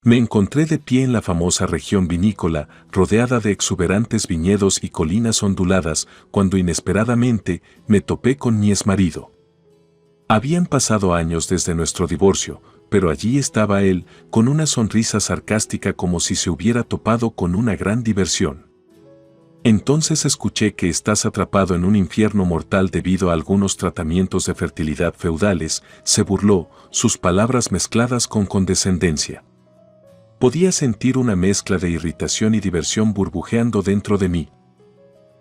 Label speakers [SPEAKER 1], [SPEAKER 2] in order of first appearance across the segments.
[SPEAKER 1] Me encontré de pie en la famosa región vinícola, rodeada de exuberantes viñedos y colinas onduladas, cuando inesperadamente me topé con mi exmarido. Habían pasado años desde nuestro divorcio, pero allí estaba él, con una sonrisa sarcástica como si se hubiera topado con una gran diversión. Entonces escuché que estás atrapado en un infierno mortal debido a algunos tratamientos de fertilidad feudales, se burló, sus palabras mezcladas con condescendencia. Podía sentir una mezcla de irritación y diversión burbujeando dentro de mí.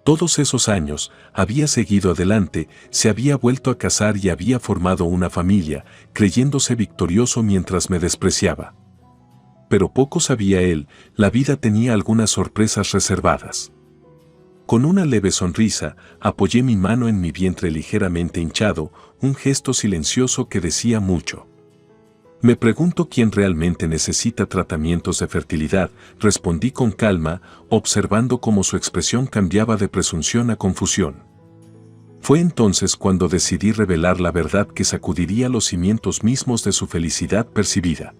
[SPEAKER 1] Todos esos años, había seguido adelante, se había vuelto a casar y había formado una familia, creyéndose victorioso mientras me despreciaba. Pero poco sabía él, la vida tenía algunas sorpresas reservadas. Con una leve sonrisa, apoyé mi mano en mi vientre ligeramente hinchado, un gesto silencioso que decía mucho. Me pregunto quién realmente necesita tratamientos de fertilidad, respondí con calma, observando cómo su expresión cambiaba de presunción a confusión. Fue entonces cuando decidí revelar la verdad que sacudiría los cimientos mismos de su felicidad percibida.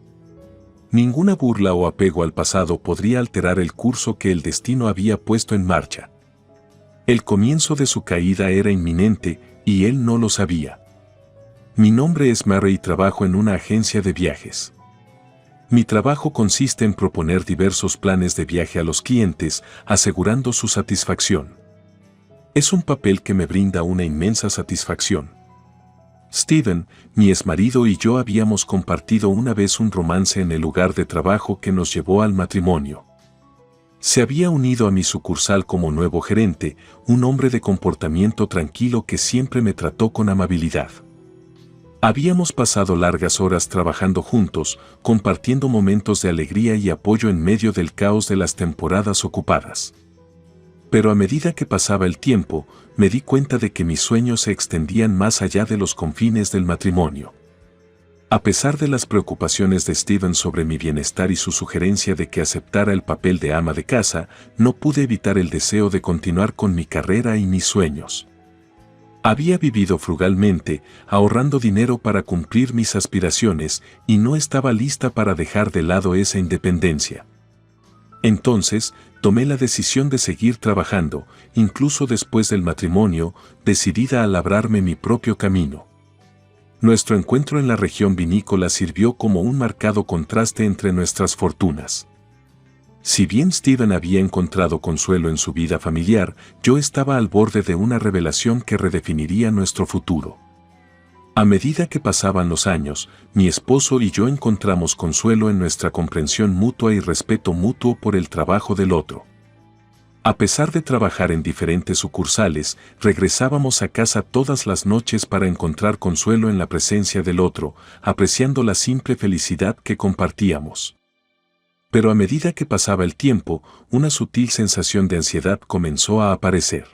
[SPEAKER 1] Ninguna burla o apego al pasado podría alterar el curso que el destino había puesto en marcha. El comienzo de su caída era inminente, y él no lo sabía. Mi nombre es Mary y trabajo en una agencia de viajes. Mi trabajo consiste en proponer diversos planes de viaje a los clientes, asegurando su satisfacción. Es un papel que me brinda una inmensa satisfacción. Steven, mi exmarido y yo habíamos compartido una vez un romance en el lugar de trabajo que nos llevó al matrimonio. Se había unido a mi sucursal como nuevo gerente, un hombre de comportamiento tranquilo que siempre me trató con amabilidad. Habíamos pasado largas horas trabajando juntos, compartiendo momentos de alegría y apoyo en medio del caos de las temporadas ocupadas. Pero a medida que pasaba el tiempo, me di cuenta de que mis sueños se extendían más allá de los confines del matrimonio. A pesar de las preocupaciones de Steven sobre mi bienestar y su sugerencia de que aceptara el papel de ama de casa, no pude evitar el deseo de continuar con mi carrera y mis sueños. Había vivido frugalmente, ahorrando dinero para cumplir mis aspiraciones, y no estaba lista para dejar de lado esa independencia. Entonces, tomé la decisión de seguir trabajando, incluso después del matrimonio, decidida a labrarme mi propio camino. Nuestro encuentro en la región vinícola sirvió como un marcado contraste entre nuestras fortunas. Si bien Steven había encontrado consuelo en su vida familiar, yo estaba al borde de una revelación que redefiniría nuestro futuro. A medida que pasaban los años, mi esposo y yo encontramos consuelo en nuestra comprensión mutua y respeto mutuo por el trabajo del otro. A pesar de trabajar en diferentes sucursales, regresábamos a casa todas las noches para encontrar consuelo en la presencia del otro, apreciando la simple felicidad que compartíamos. Pero a medida que pasaba el tiempo, una sutil sensación de ansiedad comenzó a aparecer.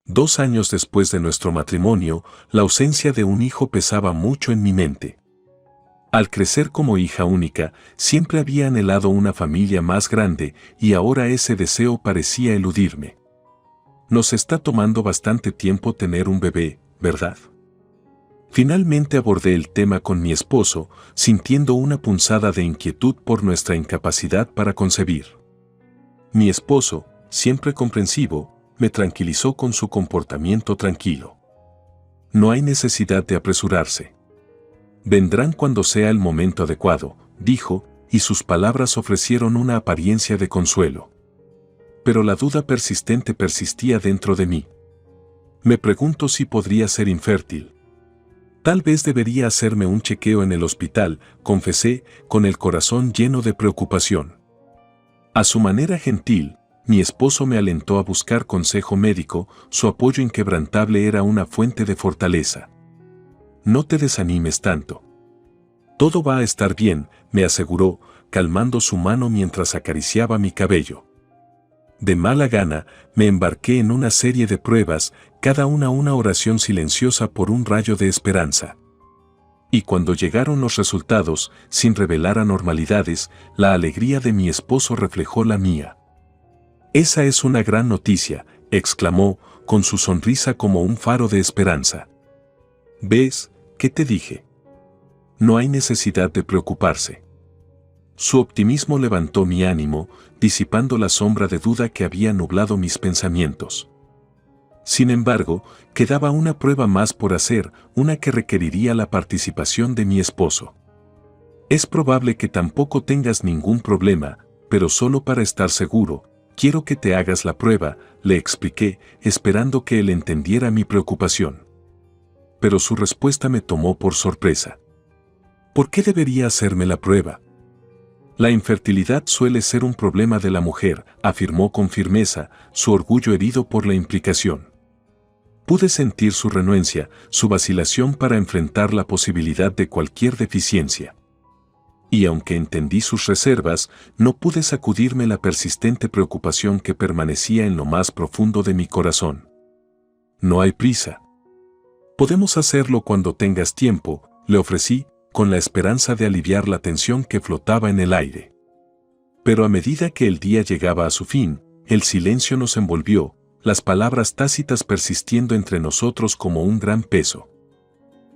[SPEAKER 1] 2 años después de nuestro matrimonio, la ausencia de un hijo pesaba mucho en mi mente. Al crecer como hija única, siempre había anhelado una familia más grande y ahora ese deseo parecía eludirme. Nos está tomando bastante tiempo tener un bebé, ¿verdad? Finalmente abordé el tema con mi esposo, sintiendo una punzada de inquietud por nuestra incapacidad para concebir. Mi esposo, siempre comprensivo, me tranquilizó con su comportamiento tranquilo. No hay necesidad de apresurarse. Vendrán cuando sea el momento adecuado, dijo, y sus palabras ofrecieron una apariencia de consuelo. Pero la duda persistente persistía dentro de mí. Me pregunto si podría ser infértil. Tal vez debería hacerme un chequeo en el hospital, confesé, con el corazón lleno de preocupación. A su manera gentil, mi esposo me alentó a buscar consejo médico, su apoyo inquebrantable era una fuente de fortaleza. No te desanimes tanto. Todo va a estar bien, me aseguró, calmando su mano mientras acariciaba mi cabello. De mala gana, me embarqué en una serie de pruebas, cada una oración silenciosa por un rayo de esperanza. Y cuando llegaron los resultados, sin revelar anormalidades, la alegría de mi esposo reflejó la mía. Esa es una gran noticia, exclamó, con su sonrisa como un faro de esperanza. ¿Ves? ¿Qué te dije? No hay necesidad de preocuparse. Su optimismo levantó mi ánimo, disipando la sombra de duda que había nublado mis pensamientos. Sin embargo, quedaba una prueba más por hacer, una que requeriría la participación de mi esposo. Es probable que tampoco tengas ningún problema, pero solo para estar seguro, quiero que te hagas la prueba, le expliqué, esperando que él entendiera mi preocupación. Pero su respuesta me tomó por sorpresa. ¿Por qué debería hacerme la prueba? La infertilidad suele ser un problema de la mujer, afirmó con firmeza, su orgullo herido por la implicación. Pude sentir su renuencia, su vacilación para enfrentar la posibilidad de cualquier deficiencia. Y aunque entendí sus reservas, no pude sacudirme la persistente preocupación que permanecía en lo más profundo de mi corazón. No hay prisa. Podemos hacerlo cuando tengas tiempo, le ofrecí, con la esperanza de aliviar la tensión que flotaba en el aire. Pero a medida que el día llegaba a su fin, el silencio nos envolvió, las palabras tácitas persistiendo entre nosotros como un gran peso.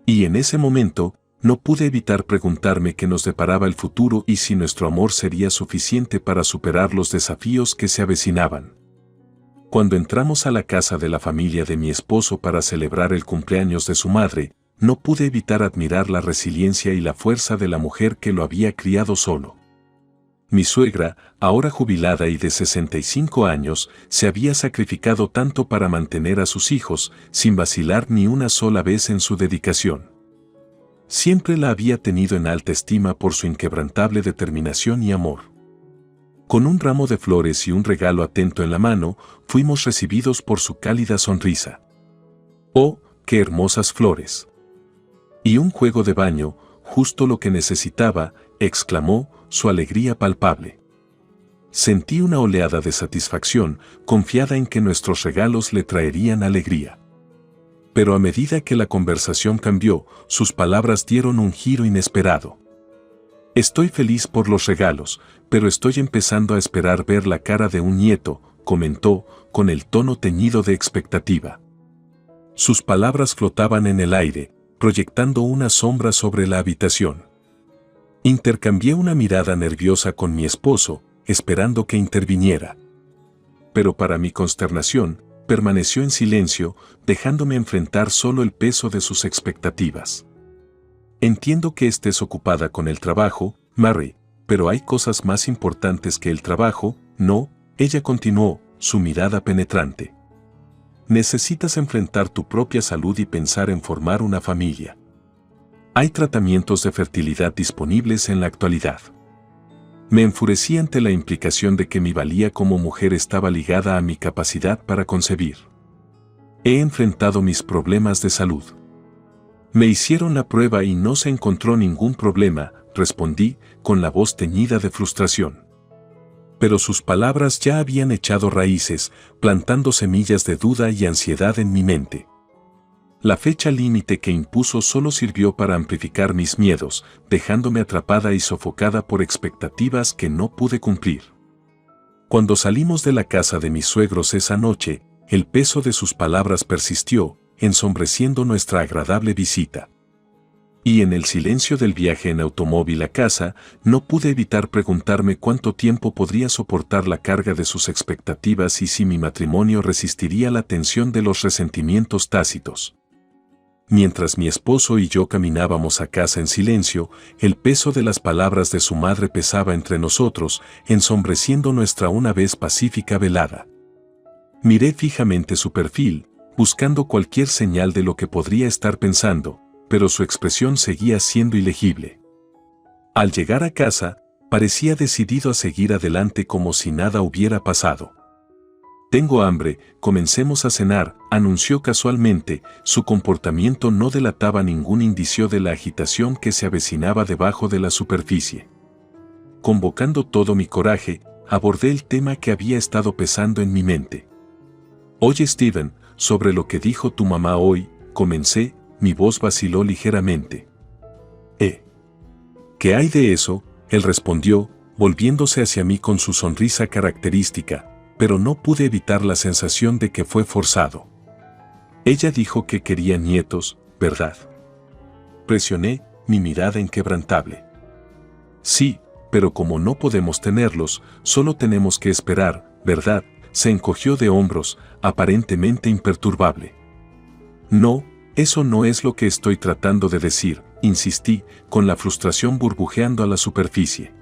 [SPEAKER 1] Y en ese momento, no pude evitar preguntarme qué nos deparaba el futuro y si nuestro amor sería suficiente para superar los desafíos que se avecinaban. Cuando entramos a la casa de la familia de mi esposo para celebrar el cumpleaños de su madre, no pude evitar admirar la resiliencia y la fuerza de la mujer que lo había criado solo. Mi suegra, ahora jubilada y de 65 años, se había sacrificado tanto para mantener a sus hijos, sin vacilar ni una sola vez en su dedicación. Siempre la había tenido en alta estima por su inquebrantable determinación y amor. Con un ramo de flores y un regalo atento en la mano, fuimos recibidos por su cálida sonrisa. ¡Oh, qué hermosas flores! Y un juego de baño, justo lo que necesitaba, exclamó, su alegría palpable. Sentí una oleada de satisfacción, confiada en que nuestros regalos le traerían alegría. Pero a medida que la conversación cambió, sus palabras dieron un giro inesperado. Estoy feliz por los regalos, pero estoy empezando a esperar ver la cara de un nieto, comentó, con el tono teñido de expectativa. Sus palabras flotaban en el aire, proyectando una sombra sobre la habitación. Intercambié una mirada nerviosa con mi esposo, esperando que interviniera. Pero para mi consternación, permaneció en silencio, dejándome enfrentar solo el peso de sus expectativas. Entiendo que estés ocupada con el trabajo, Mary, pero hay cosas más importantes que el trabajo, ¿no? Ella continuó, su mirada penetrante. Necesitas enfrentar tu propia salud y pensar en formar una familia. Hay tratamientos de fertilidad disponibles en la actualidad. Me enfurecí ante la implicación de que mi valía como mujer estaba ligada a mi capacidad para concebir. He enfrentado mis problemas de salud. Me hicieron la prueba y no se encontró ningún problema, respondí, con la voz teñida de frustración. Pero sus palabras ya habían echado raíces, plantando semillas de duda y ansiedad en mi mente. La fecha límite que impuso solo sirvió para amplificar mis miedos, dejándome atrapada y sofocada por expectativas que no pude cumplir. Cuando salimos de la casa de mis suegros esa noche, el peso de sus palabras persistió, ensombreciendo nuestra agradable visita. Y en el silencio del viaje en automóvil a casa, no pude evitar preguntarme cuánto tiempo podría soportar la carga de sus expectativas y si mi matrimonio resistiría la tensión de los resentimientos tácitos. Mientras mi esposo y yo caminábamos a casa en silencio, el peso de las palabras de su madre pesaba entre nosotros, ensombreciendo nuestra una vez pacífica velada. Miré fijamente su perfil, buscando cualquier señal de lo que podría estar pensando, pero su expresión seguía siendo ilegible. Al llegar a casa, parecía decidido a seguir adelante como si nada hubiera pasado. Tengo hambre, comencemos a cenar, anunció casualmente, su comportamiento no delataba ningún indicio de la agitación que se avecinaba debajo de la superficie. Convocando todo mi coraje, abordé el tema que había estado pesando en mi mente. Oye Steven, sobre lo que dijo tu mamá hoy, comencé, mi voz vaciló ligeramente. ¿Qué hay de eso? Él respondió, volviéndose hacia mí con su sonrisa característica, pero no pude evitar la sensación de que fue forzado. Ella dijo que quería nietos, ¿verdad? Presioné, mi mirada inquebrantable. Sí, pero como no podemos tenerlos, solo tenemos que esperar, ¿verdad? Se encogió de hombros, aparentemente imperturbable. No, eso no es lo que estoy tratando de decir, insistí, con la frustración burbujeando a la superficie.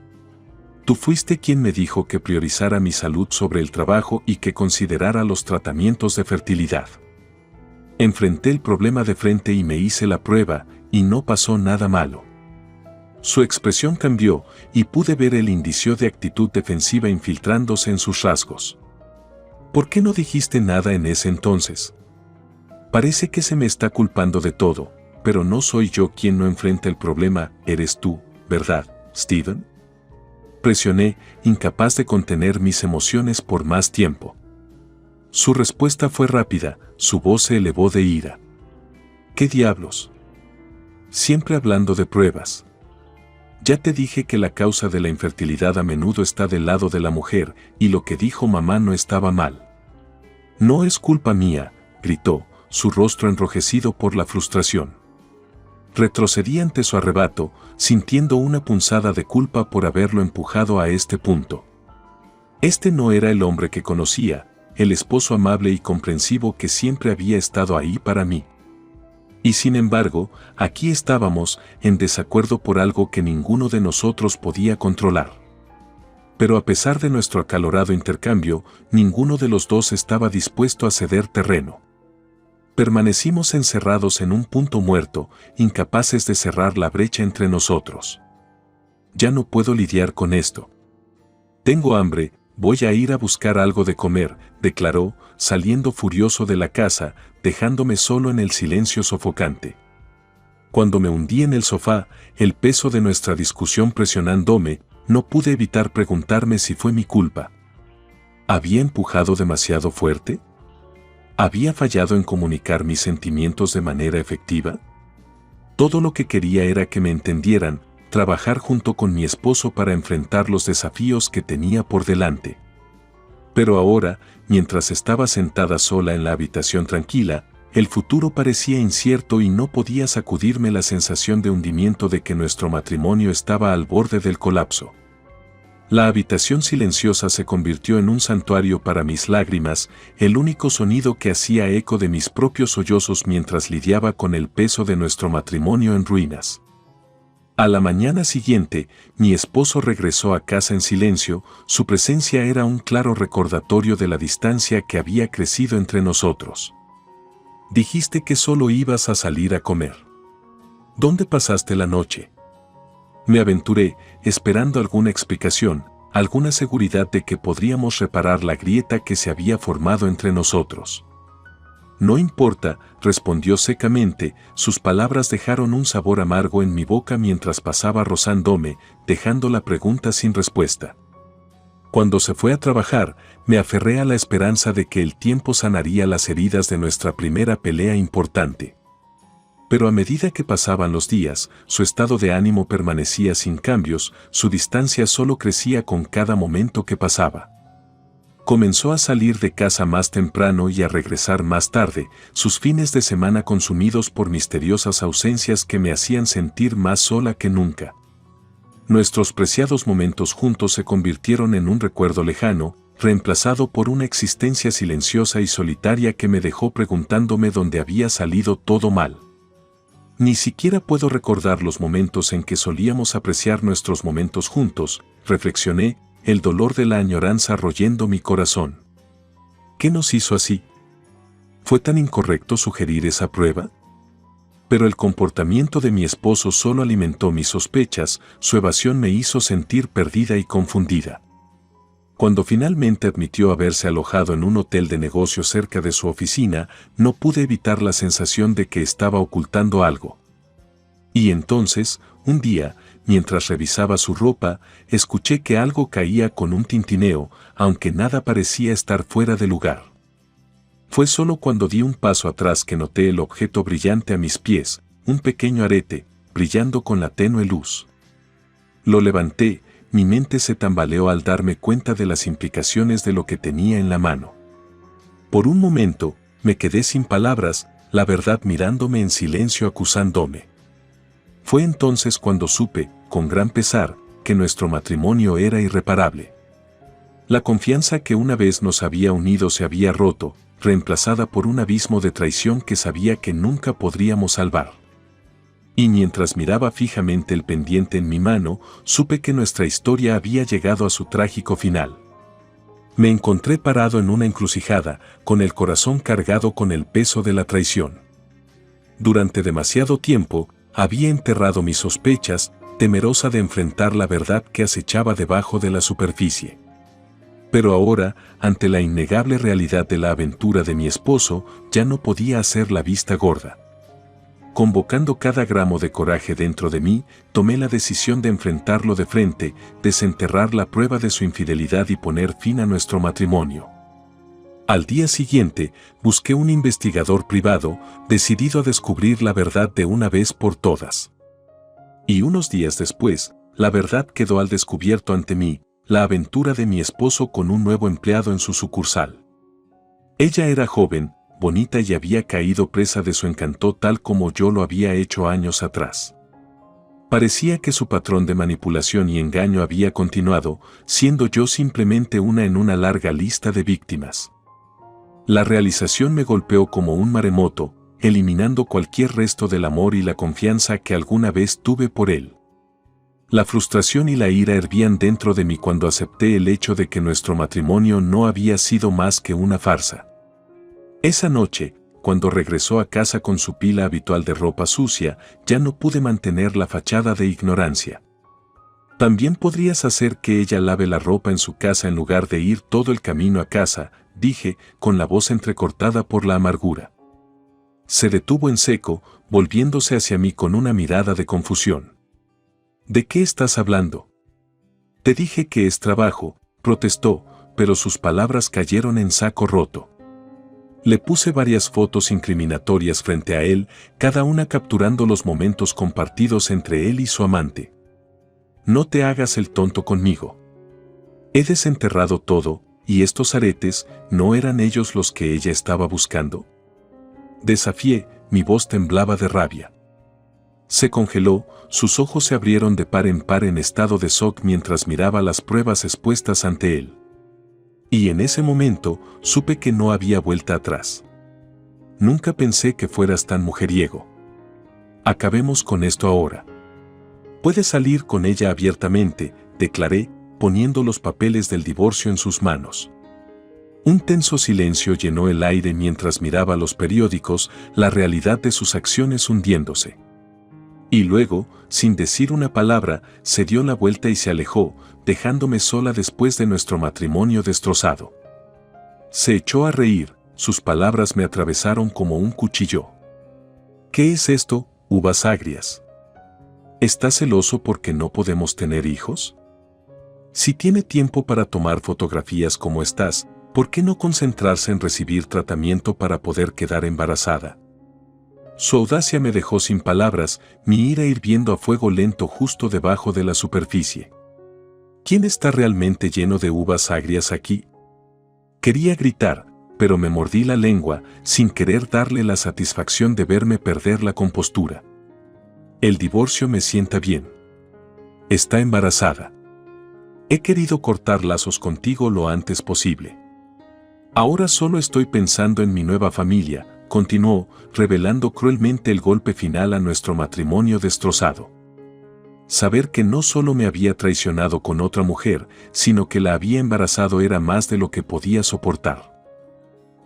[SPEAKER 1] Tú fuiste quien me dijo que priorizara mi salud sobre el trabajo y que considerara los tratamientos de fertilidad. Enfrenté el problema de frente y me hice la prueba, y no pasó nada malo. Su expresión cambió, y pude ver el indicio de actitud defensiva infiltrándose en sus rasgos. ¿Por qué no dijiste nada en ese entonces? Parece que se me está culpando de todo, pero no soy yo quien no enfrenta el problema, eres tú, ¿verdad, Steven? Presioné, incapaz de contener mis emociones por más tiempo. Su respuesta fue rápida, su voz se elevó de ira. ¿Qué diablos? Siempre hablando de pruebas. Ya te dije que la causa de la infertilidad a menudo está del lado de la mujer, y lo que dijo mamá no estaba mal. No es culpa mía, gritó, su rostro enrojecido por la frustración. Retrocedí ante su arrebato, sintiendo una punzada de culpa por haberlo empujado a este punto. Este no era el hombre que conocía, el esposo amable y comprensivo que siempre había estado ahí para mí. Y sin embargo, aquí estábamos, en desacuerdo por algo que ninguno de nosotros podía controlar. Pero a pesar de nuestro acalorado intercambio, ninguno de los dos estaba dispuesto a ceder terreno. Permanecimos encerrados en un punto muerto, incapaces de cerrar la brecha entre nosotros. Ya no puedo lidiar con esto. Tengo hambre, voy a ir a buscar algo de comer, declaró, saliendo furioso de la casa, dejándome solo en el silencio sofocante. Cuando me hundí en el sofá, el peso de nuestra discusión presionándome, no pude evitar preguntarme si fue mi culpa. ¿Había empujado demasiado fuerte? ¿Había fallado en comunicar mis sentimientos de manera efectiva? Todo lo que quería era que me entendieran, trabajar junto con mi esposo para enfrentar los desafíos que tenía por delante. Pero ahora, mientras estaba sentada sola en la habitación tranquila, el futuro parecía incierto y no podía sacudirme la sensación de hundimiento de que nuestro matrimonio estaba al borde del colapso. La habitación silenciosa se convirtió en un santuario para mis lágrimas, el único sonido que hacía eco de mis propios sollozos mientras lidiaba con el peso de nuestro matrimonio en ruinas. A la mañana siguiente, mi esposo regresó a casa en silencio, su presencia era un claro recordatorio de la distancia que había crecido entre nosotros. Dijiste que solo ibas a salir a comer. ¿Dónde pasaste la noche? Me aventuré, esperando alguna explicación, alguna seguridad de que podríamos reparar la grieta que se había formado entre nosotros. No importa, respondió secamente, sus palabras dejaron un sabor amargo en mi boca mientras pasaba rozándome, dejando la pregunta sin respuesta. Cuando se fue a trabajar, me aferré a la esperanza de que el tiempo sanaría las heridas de nuestra primera pelea importante. Pero a medida que pasaban los días, su estado de ánimo permanecía sin cambios, su distancia solo crecía con cada momento que pasaba. Comenzó a salir de casa más temprano y a regresar más tarde, sus fines de semana consumidos por misteriosas ausencias que me hacían sentir más sola que nunca. Nuestros preciados momentos juntos se convirtieron en un recuerdo lejano, reemplazado por una existencia silenciosa y solitaria que me dejó preguntándome dónde había salido todo mal. Ni siquiera puedo recordar los momentos en que solíamos apreciar nuestros momentos juntos, reflexioné, el dolor de la añoranza royendo mi corazón. ¿Qué nos hizo así? ¿Fue tan incorrecto sugerir esa prueba? Pero el comportamiento de mi esposo solo alimentó mis sospechas, su evasión me hizo sentir perdida y confundida. Cuando finalmente admitió haberse alojado en un hotel de negocios cerca de su oficina, no pude evitar la sensación de que estaba ocultando algo. Y entonces, un día, mientras revisaba su ropa, escuché que algo caía con un tintineo, aunque nada parecía estar fuera de lugar. Fue solo cuando di un paso atrás que noté el objeto brillante a mis pies, un pequeño arete, brillando con la tenue luz. Lo levanté. Mi mente se tambaleó al darme cuenta de las implicaciones de lo que tenía en la mano. Por un momento, me quedé sin palabras, la verdad mirándome en silencio acusándome. Fue entonces cuando supe, con gran pesar, que nuestro matrimonio era irreparable. La confianza que una vez nos había unido se había roto, reemplazada por un abismo de traición que sabía que nunca podríamos salvar. Y mientras miraba fijamente el pendiente en mi mano, supe que nuestra historia había llegado a su trágico final. Me encontré parado en una encrucijada, con el corazón cargado con el peso de la traición. Durante demasiado tiempo, había enterrado mis sospechas, temerosa de enfrentar la verdad que acechaba debajo de la superficie. Pero ahora, ante la innegable realidad de la aventura de mi esposo, ya no podía hacer la vista gorda. Convocando cada gramo de coraje dentro de mí, tomé la decisión de enfrentarlo de frente, desenterrar la prueba de su infidelidad y poner fin a nuestro matrimonio. Al día siguiente, busqué un investigador privado, decidido a descubrir la verdad de una vez por todas. Y unos días después, la verdad quedó al descubierto ante mí, la aventura de mi esposo con un nuevo empleado en su sucursal. Ella era joven, bonita y había caído presa de su encanto tal como yo lo había hecho años atrás. Parecía que su patrón de manipulación y engaño había continuado, siendo yo simplemente una en una larga lista de víctimas. La realización me golpeó como un maremoto, eliminando cualquier resto del amor y la confianza que alguna vez tuve por él. La frustración y la ira hervían dentro de mí cuando acepté el hecho de que nuestro matrimonio no había sido más que una farsa. Esa noche, cuando regresó a casa con su pila habitual de ropa sucia, ya no pude mantener la fachada de ignorancia. También podrías hacer que ella lave la ropa en su casa en lugar de ir todo el camino a casa, dije, con la voz entrecortada por la amargura. Se detuvo en seco, volviéndose hacia mí con una mirada de confusión. ¿De qué estás hablando? Te dije que es trabajo, protestó, pero sus palabras cayeron en saco roto. Le puse varias fotos incriminatorias frente a él, cada una capturando los momentos compartidos entre él y su amante. No te hagas el tonto conmigo. He desenterrado todo, y estos aretes, ¿no eran ellos los que ella estaba buscando? Desafié, mi voz temblaba de rabia. Se congeló, sus ojos se abrieron de par en estado de shock mientras miraba las pruebas expuestas ante él. Y en ese momento, supe que no había vuelta atrás. Nunca pensé que fueras tan mujeriego. Acabemos con esto ahora. Puedes salir con ella abiertamente, declaré, poniendo los papeles del divorcio en sus manos. Un tenso silencio llenó el aire mientras miraba los periódicos, la realidad de sus acciones hundiéndose. Y luego, sin decir una palabra, se dio la vuelta y se alejó, dejándome sola después de nuestro matrimonio destrozado. Se echó a reír, sus palabras me atravesaron como un cuchillo. ¿Qué es esto, uvas agrias? ¿Estás celoso porque no podemos tener hijos? Si tiene tiempo para tomar fotografías como estás, ¿por qué no concentrarse en recibir tratamiento para poder quedar embarazada? Su audacia me dejó sin palabras, mi ira hirviendo a fuego lento justo debajo de la superficie. ¿Quién está realmente lleno de uvas agrias aquí? Quería gritar, pero me mordí la lengua, sin querer darle la satisfacción de verme perder la compostura. El divorcio me sienta bien. Está embarazada. He querido cortar lazos contigo lo antes posible. Ahora solo estoy pensando en mi nueva familia, continuó, revelando cruelmente el golpe final a nuestro matrimonio destrozado. Saber que no solo me había traicionado con otra mujer, sino que la había embarazado era más de lo que podía soportar.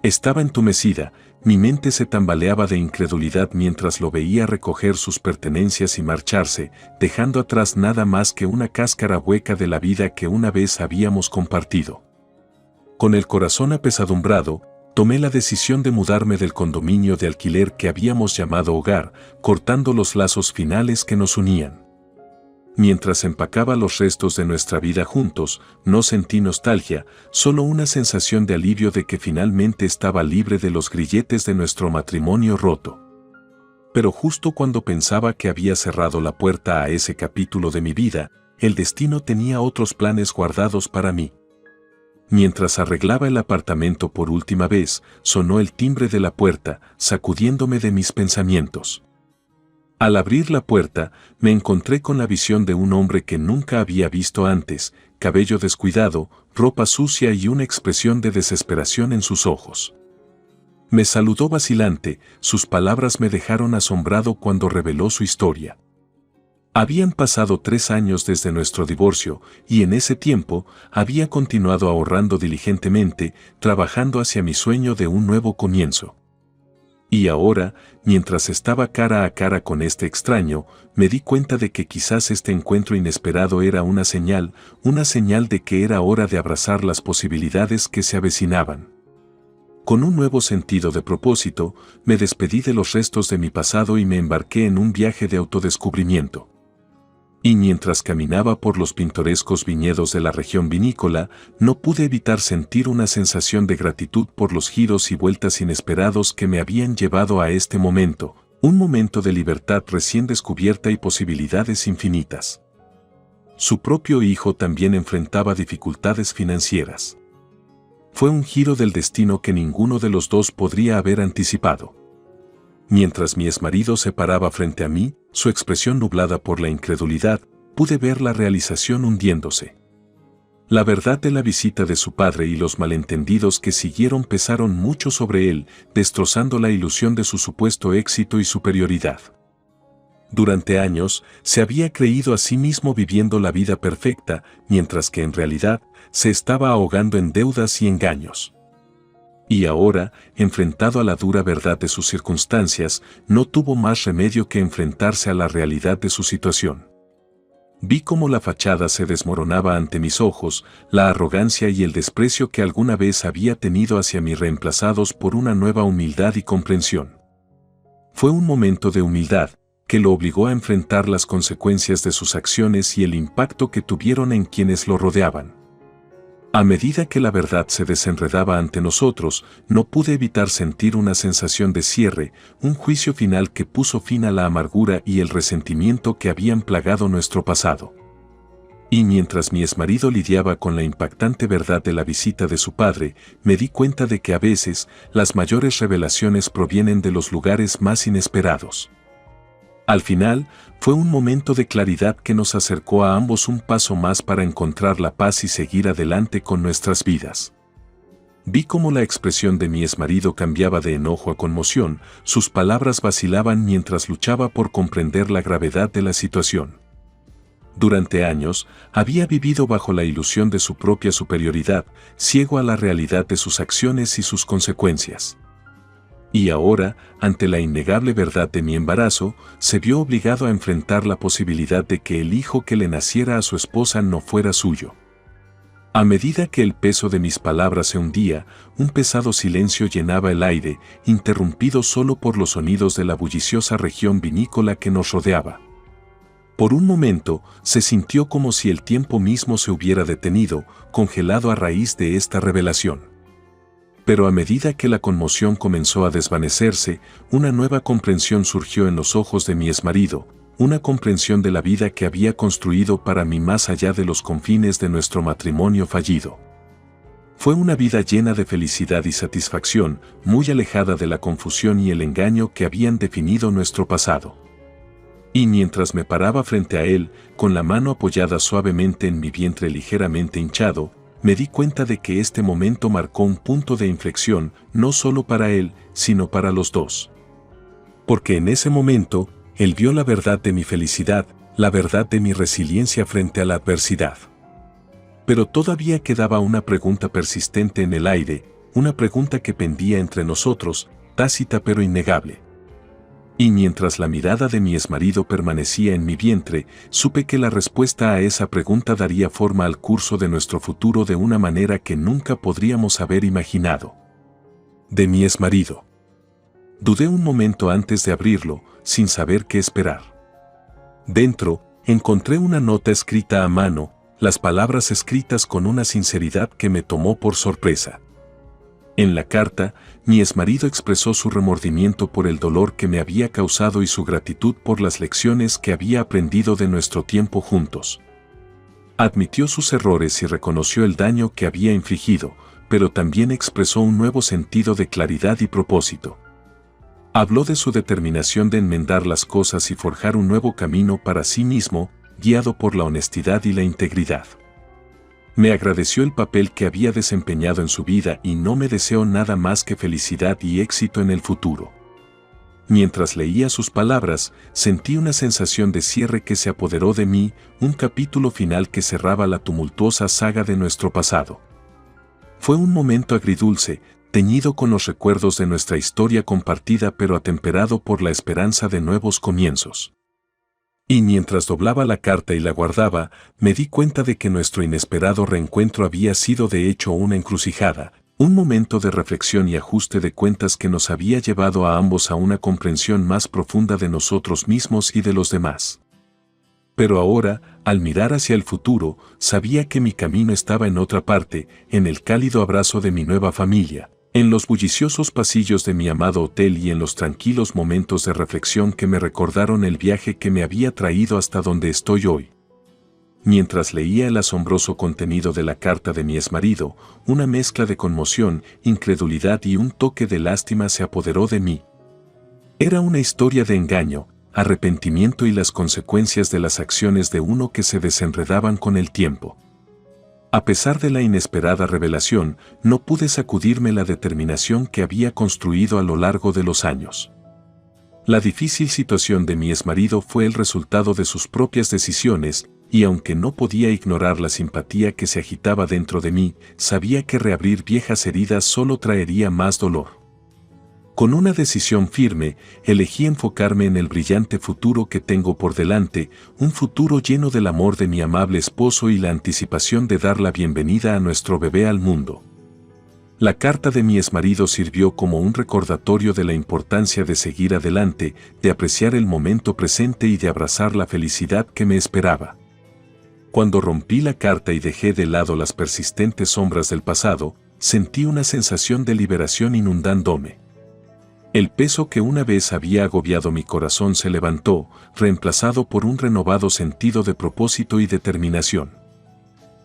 [SPEAKER 1] Estaba entumecida, mi mente se tambaleaba de incredulidad mientras lo veía recoger sus pertenencias y marcharse, dejando atrás nada más que una cáscara hueca de la vida que una vez habíamos compartido. Con el corazón apesadumbrado, tomé la decisión de mudarme del condominio de alquiler que habíamos llamado hogar, cortando los lazos finales que nos unían. Mientras empacaba los restos de nuestra vida juntos, no sentí nostalgia, solo una sensación de alivio de que finalmente estaba libre de los grilletes de nuestro matrimonio roto. Pero justo cuando pensaba que había cerrado la puerta a ese capítulo de mi vida, el destino tenía otros planes guardados para mí. Mientras arreglaba el apartamento por última vez, sonó el timbre de la puerta, sacudiéndome de mis pensamientos. Al abrir la puerta, me encontré con la visión de un hombre que nunca había visto antes, cabello descuidado, ropa sucia y una expresión de desesperación en sus ojos. Me saludó vacilante, sus palabras me dejaron asombrado cuando reveló su historia. Habían pasado 3 años desde nuestro divorcio, y en ese tiempo había continuado ahorrando diligentemente, trabajando hacia mi sueño de un nuevo comienzo. Y ahora, mientras estaba cara a cara con este extraño, me di cuenta de que quizás este encuentro inesperado era una señal de que era hora de abrazar las posibilidades que se avecinaban. Con un nuevo sentido de propósito, me despedí de los restos de mi pasado y me embarqué en un viaje de autodescubrimiento. Y mientras caminaba por los pintorescos viñedos de la región vinícola, no pude evitar sentir una sensación de gratitud por los giros y vueltas inesperados que me habían llevado a este momento, un momento de libertad recién descubierta y posibilidades infinitas. Su propio hijo también enfrentaba dificultades financieras. Fue un giro del destino que ninguno de los dos podría haber anticipado. Mientras mi exmarido se paraba frente a mí, su expresión nublada por la incredulidad, pude ver la realización hundiéndose. La verdad de la visita de su padre y los malentendidos que siguieron pesaron mucho sobre él, destrozando la ilusión de su supuesto éxito y superioridad. Durante años, se había creído a sí mismo viviendo la vida perfecta, mientras que en realidad, se estaba ahogando en deudas y engaños. Y ahora, enfrentado a la dura verdad de sus circunstancias, no tuvo más remedio que enfrentarse a la realidad de su situación. Vi cómo la fachada se desmoronaba ante mis ojos, la arrogancia y el desprecio que alguna vez había tenido hacia mí reemplazados por una nueva humildad y comprensión. Fue un momento de humildad, que lo obligó a enfrentar las consecuencias de sus acciones y el impacto que tuvieron en quienes lo rodeaban. A medida que la verdad se desenredaba ante nosotros, no pude evitar sentir una sensación de cierre, un juicio final que puso fin a la amargura y el resentimiento que habían plagado nuestro pasado. Y mientras mi exmarido lidiaba con la impactante verdad de la visita de su padre, me di cuenta de que a veces las mayores revelaciones provienen de los lugares más inesperados. Al final, fue un momento de claridad que nos acercó a ambos un paso más para encontrar la paz y seguir adelante con nuestras vidas. Vi cómo la expresión de mi exmarido cambiaba de enojo a conmoción, sus palabras vacilaban mientras luchaba por comprender la gravedad de la situación. Durante años, había vivido bajo la ilusión de su propia superioridad, ciego a la realidad de sus acciones y sus consecuencias. Y ahora, ante la innegable verdad de mi embarazo, se vio obligado a enfrentar la posibilidad de que el hijo que le naciera a su esposa no fuera suyo. A medida que el peso de mis palabras se hundía, un pesado silencio llenaba el aire, interrumpido solo por los sonidos de la bulliciosa región vinícola que nos rodeaba. Por un momento, se sintió como si el tiempo mismo se hubiera detenido, congelado a raíz de esta revelación. Pero a medida que la conmoción comenzó a desvanecerse, una nueva comprensión surgió en los ojos de mi exmarido, una comprensión de la vida que había construido para mí más allá de los confines de nuestro matrimonio fallido. Fue una vida llena de felicidad y satisfacción, muy alejada de la confusión y el engaño que habían definido nuestro pasado. Y mientras me paraba frente a él, con la mano apoyada suavemente en mi vientre ligeramente hinchado, me di cuenta de que este momento marcó un punto de inflexión, no solo para él, sino para los dos. Porque en ese momento, él vio la verdad de mi felicidad, la verdad de mi resiliencia frente a la adversidad. Pero todavía quedaba una pregunta persistente en el aire, una pregunta que pendía entre nosotros, tácita pero innegable. Y mientras la mirada de mi exmarido permanecía en mi vientre, supe que la respuesta a esa pregunta daría forma al curso de nuestro futuro de una manera que nunca podríamos haber imaginado. De mi exmarido. Dudé un momento antes de abrirlo, sin saber qué esperar. Dentro, encontré una nota escrita a mano, las palabras escritas con una sinceridad que me tomó por sorpresa. En la carta, mi exmarido expresó su remordimiento por el dolor que me había causado y su gratitud por las lecciones que había aprendido de nuestro tiempo juntos. Admitió sus errores y reconoció el daño que había infligido, pero también expresó un nuevo sentido de claridad y propósito. Habló de su determinación de enmendar las cosas y forjar un nuevo camino para sí mismo, guiado por la honestidad y la integridad. Me agradeció el papel que había desempeñado en su vida y no me deseó nada más que felicidad y éxito en el futuro. Mientras leía sus palabras, sentí una sensación de cierre que se apoderó de mí, un capítulo final que cerraba la tumultuosa saga de nuestro pasado. Fue un momento agridulce, teñido con los recuerdos de nuestra historia compartida pero atemperado por la esperanza de nuevos comienzos. Y mientras doblaba la carta y la guardaba, me di cuenta de que nuestro inesperado reencuentro había sido de hecho una encrucijada, un momento de reflexión y ajuste de cuentas que nos había llevado a ambos a una comprensión más profunda de nosotros mismos y de los demás. Pero ahora, al mirar hacia el futuro, sabía que mi camino estaba en otra parte, en el cálido abrazo de mi nueva familia, en los bulliciosos pasillos de mi amado hotel y en los tranquilos momentos de reflexión que me recordaron el viaje que me había traído hasta donde estoy hoy. Mientras leía el asombroso contenido de la carta de mi exmarido, una mezcla de conmoción, incredulidad y un toque de lástima se apoderó de mí. Era una historia de engaño, arrepentimiento y las consecuencias de las acciones de uno que se desenredaban con el tiempo. A pesar de la inesperada revelación, no pude sacudirme la determinación que había construido a lo largo de los años. La difícil situación de mi exmarido fue el resultado de sus propias decisiones, y aunque no podía ignorar la simpatía que se agitaba dentro de mí, sabía que reabrir viejas heridas solo traería más dolor. Con una decisión firme, elegí enfocarme en el brillante futuro que tengo por delante, un futuro lleno del amor de mi amable esposo y la anticipación de dar la bienvenida a nuestro bebé al mundo. La carta de mi exmarido sirvió como un recordatorio de la importancia de seguir adelante, de apreciar el momento presente y de abrazar la felicidad que me esperaba. Cuando rompí la carta y dejé de lado las persistentes sombras del pasado, sentí una sensación de liberación inundándome. El peso que una vez había agobiado mi corazón se levantó, reemplazado por un renovado sentido de propósito y determinación.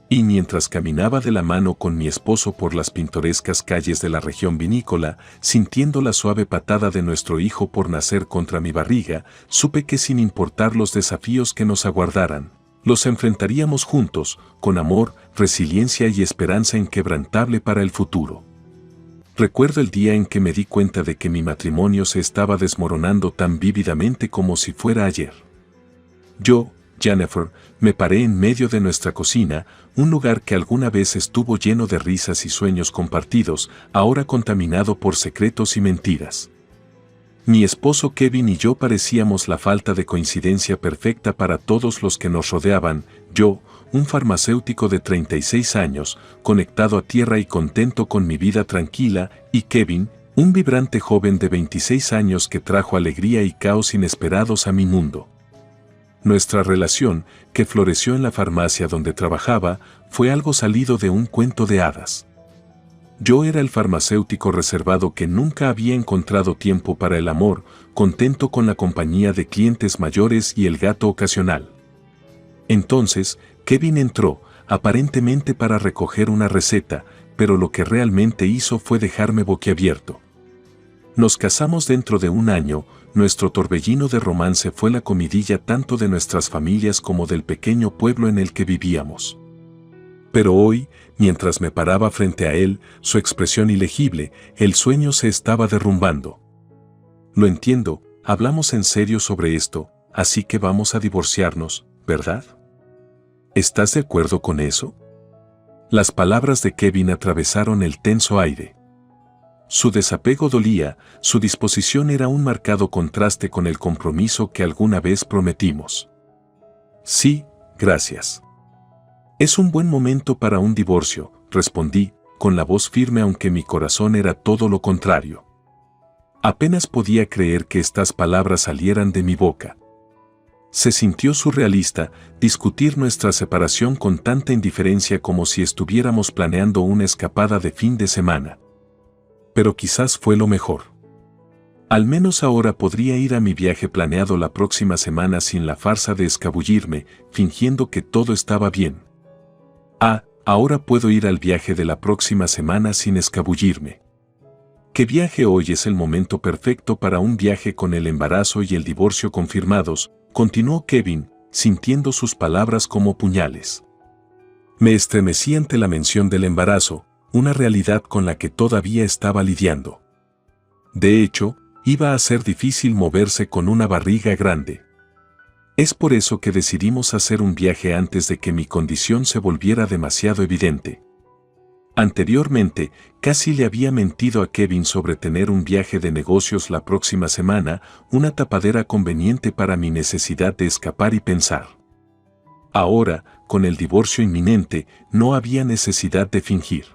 [SPEAKER 1] Y mientras caminaba de la mano con mi esposo por las pintorescas calles de la región vinícola, sintiendo la suave patada de nuestro hijo por nacer contra mi barriga, supe que sin importar los desafíos que nos aguardaran, los enfrentaríamos juntos, con amor, resiliencia y esperanza inquebrantable para el futuro. Recuerdo el día en que me di cuenta de que mi matrimonio se estaba desmoronando tan vívidamente como si fuera ayer. Yo, Jennifer, me paré en medio de nuestra cocina, un lugar que alguna vez estuvo lleno de risas y sueños compartidos, ahora contaminado por secretos y mentiras. Mi esposo Kevin y yo parecíamos la falta de coincidencia perfecta para todos los que nos rodeaban, yo, un farmacéutico de 36 años, conectado a tierra y contento con mi vida tranquila, y Kevin, un vibrante joven de 26 años que trajo alegría y caos inesperados a mi mundo. Nuestra relación, que floreció en la farmacia donde trabajaba, fue algo salido de un cuento de hadas. Yo era el farmacéutico reservado que nunca había encontrado tiempo para el amor, contento con la compañía de clientes mayores y el gato ocasional. Entonces, Kevin entró, aparentemente para recoger una receta, pero lo que realmente hizo fue dejarme boquiabierto. Nos casamos dentro de un año, nuestro torbellino de romance fue la comidilla tanto de nuestras familias como del pequeño pueblo en el que vivíamos. Pero hoy, mientras me paraba frente a él, su expresión ilegible, el sueño se estaba derrumbando. Lo entiendo, hablamos en serio sobre esto, así que vamos a divorciarnos, ¿verdad? ¿Estás de acuerdo con eso? Las palabras de Kevin atravesaron el tenso aire. Su desapego dolía, su disposición era un marcado contraste con el compromiso que alguna vez prometimos. Sí, gracias. Es un buen momento para un divorcio, respondí, con la voz firme aunque mi corazón era todo lo contrario. Apenas podía creer que estas palabras salieran de mi boca. Se sintió surrealista discutir nuestra separación con tanta indiferencia como si estuviéramos planeando una escapada de fin de semana. Pero quizás fue lo mejor. Al menos ahora podría ir a mi viaje planeado la próxima semana sin la farsa de escabullirme, fingiendo que todo estaba bien. Ahora puedo ir al viaje de la próxima semana sin escabullirme. ¿Qué viaje hoy es el momento perfecto para un viaje con el embarazo y el divorcio confirmados? Continuó Kevin, sintiendo sus palabras como puñales. Me estremecí ante la mención del embarazo, una realidad con la que todavía estaba lidiando. De hecho, iba a ser difícil moverse con una barriga grande. Es por eso que decidimos hacer un viaje antes de que mi condición se volviera demasiado evidente. Anteriormente, casi le había mentido a Kevin sobre tener un viaje de negocios la próxima semana, una tapadera conveniente para mi necesidad de escapar y pensar. Ahora, con el divorcio inminente, no había necesidad de fingir.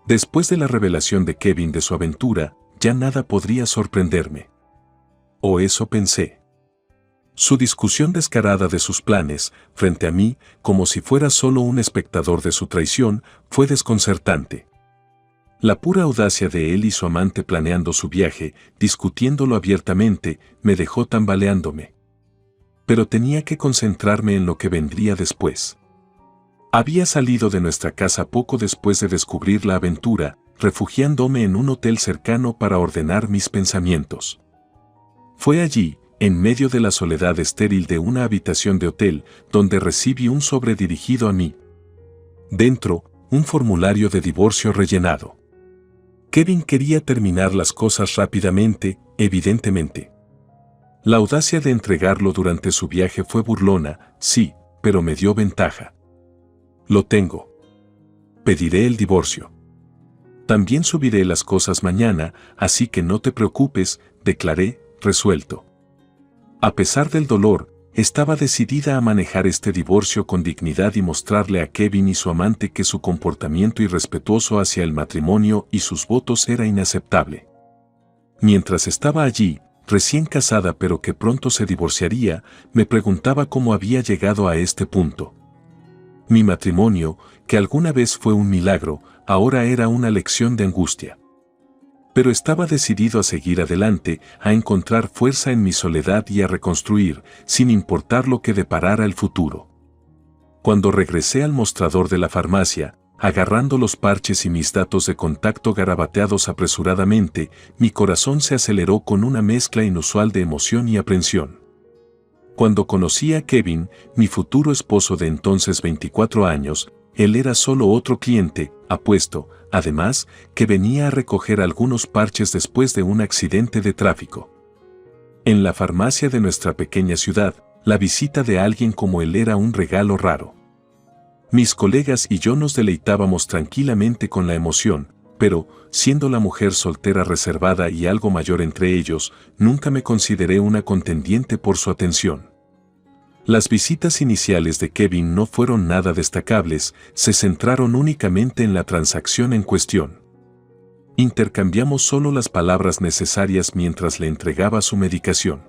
[SPEAKER 1] Después de la revelación de Kevin de su aventura, ya nada podría sorprenderme. O eso pensé. Su discusión descarada de sus planes, frente a mí, como si fuera solo un espectador de su traición, fue desconcertante. La pura audacia de él y su amante planeando su viaje, discutiéndolo abiertamente, me dejó tambaleándome. Pero tenía que concentrarme en lo que vendría después. Había salido de nuestra casa poco después de descubrir la aventura, refugiándome en un hotel cercano para ordenar mis pensamientos. Fue allí, en medio de la soledad estéril de una habitación de hotel, donde recibí un sobre dirigido a mí. Dentro, un formulario de divorcio rellenado. Kevin quería terminar las cosas rápidamente, evidentemente. La audacia de entregarlo durante su viaje fue burlona, sí, pero me dio ventaja. Lo tengo. Pediré el divorcio. También subiré las cosas mañana, así que no te preocupes, declaré, resuelto. A pesar del dolor, estaba decidida a manejar este divorcio con dignidad y mostrarle a Kevin y su amante que su comportamiento irrespetuoso hacia el matrimonio y sus votos era inaceptable. Mientras estaba allí, recién casada pero que pronto se divorciaría, me preguntaba cómo había llegado a este punto. Mi matrimonio, que alguna vez fue un milagro, ahora era una lección de angustia. Pero estaba decidido a seguir adelante, a encontrar fuerza en mi soledad y a reconstruir, sin importar lo que deparara el futuro. Cuando regresé al mostrador de la farmacia, agarrando los parches y mis datos de contacto garabateados apresuradamente, mi corazón se aceleró con una mezcla inusual de emoción y aprensión. Cuando conocí a Kevin, mi futuro esposo de entonces 24 años, él era solo otro cliente, apuesto, además, que venía a recoger algunos parches después de un accidente de tráfico. En la farmacia de nuestra pequeña ciudad, la visita de alguien como él era un regalo raro. Mis colegas y yo nos deleitábamos tranquilamente con la emoción, pero, siendo la mujer soltera reservada y algo mayor entre ellos, nunca me consideré una contendiente por su atención. Las visitas iniciales de Kevin no fueron nada destacables, se centraron únicamente en la transacción en cuestión. Intercambiamos solo las palabras necesarias mientras le entregaba su medicación.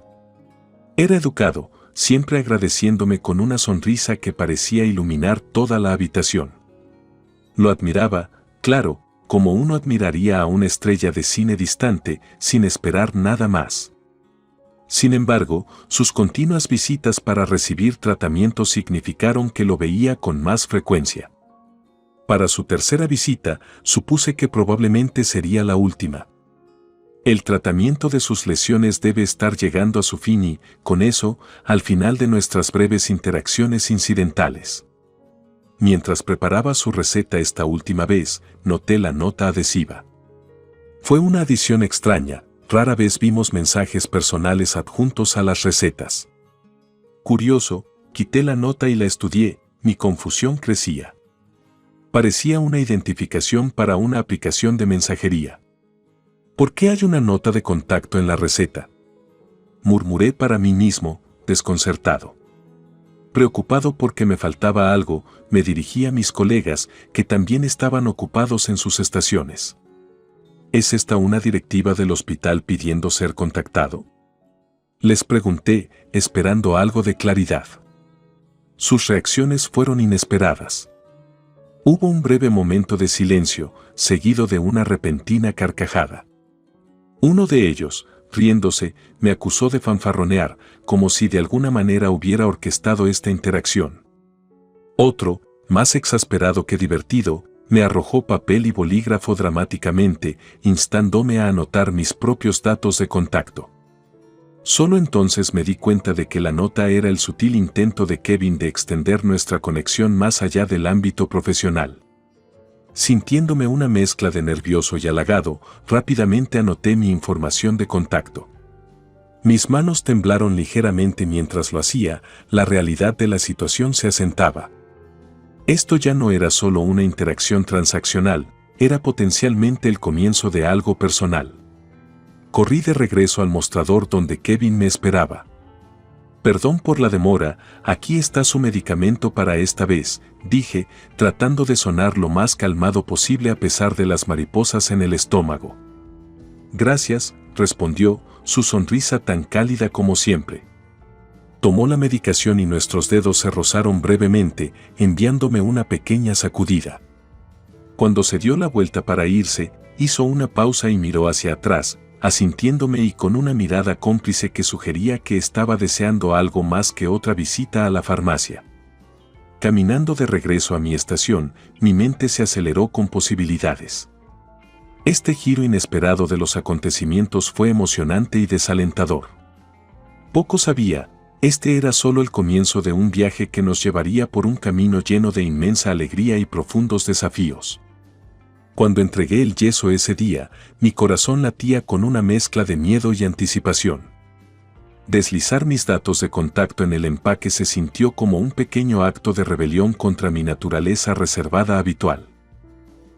[SPEAKER 1] Era educado, siempre agradeciéndome con una sonrisa que parecía iluminar toda la habitación. Lo admiraba, claro, como uno admiraría a una estrella de cine distante, sin esperar nada más. Sin embargo, sus continuas visitas para recibir tratamiento significaron que lo veía con más frecuencia. Para su tercera visita, supuse que probablemente sería la última. El tratamiento de sus lesiones debe estar llegando a su fin y, con eso, al final de nuestras breves interacciones incidentales. Mientras preparaba su receta esta última vez, noté la nota adhesiva. Fue una adición extraña. Rara vez vimos mensajes personales adjuntos a las recetas. Curioso, quité la nota y la estudié, mi confusión crecía. Parecía una identificación para una aplicación de mensajería. ¿Por qué hay una nota de contacto en la receta? Murmuré para mí mismo, desconcertado. Preocupado porque me faltaba algo, me dirigí a mis colegas, que también estaban ocupados en sus estaciones. ¿Es esta una directiva del hospital pidiendo ser contactado? Les pregunté, esperando algo de claridad. Sus reacciones fueron inesperadas. Hubo un breve momento de silencio, seguido de una repentina carcajada. Uno de ellos, riéndose, me acusó de fanfarronear, como si de alguna manera hubiera orquestado esta interacción. Otro, más exasperado que divertido, Me arrojó papel y bolígrafo dramáticamente, instándome a anotar mis propios datos de contacto. Solo entonces me di cuenta de que la nota era el sutil intento de Kevin de extender nuestra conexión más allá del ámbito profesional. Sintiéndome una mezcla de nervioso y halagado, rápidamente anoté mi información de contacto. Mis manos temblaron ligeramente mientras lo hacía, la realidad de la situación se asentaba. Esto ya no era solo una interacción transaccional, era potencialmente el comienzo de algo personal. Corrí de regreso al mostrador donde Kevin me esperaba. «Perdón por la demora, aquí está su medicamento para esta vez», dije, tratando de sonar lo más calmado posible a pesar de las mariposas en el estómago. «Gracias», respondió, su sonrisa tan cálida como siempre. Tomó la medicación y nuestros dedos se rozaron brevemente, enviándome una pequeña sacudida. Cuando se dio la vuelta para irse, hizo una pausa y miró hacia atrás, asintiéndome y con una mirada cómplice que sugería que estaba deseando algo más que otra visita a la farmacia. Caminando de regreso a mi estación, mi mente se aceleró con posibilidades. Este giro inesperado de los acontecimientos fue emocionante y desalentador. Poco sabía, este era solo el comienzo de un viaje que nos llevaría por un camino lleno de inmensa alegría y profundos desafíos. Cuando entregué el yeso ese día, mi corazón latía con una mezcla de miedo y anticipación. Deslizar mis datos de contacto en el empaque se sintió como un pequeño acto de rebelión contra mi naturaleza reservada habitual.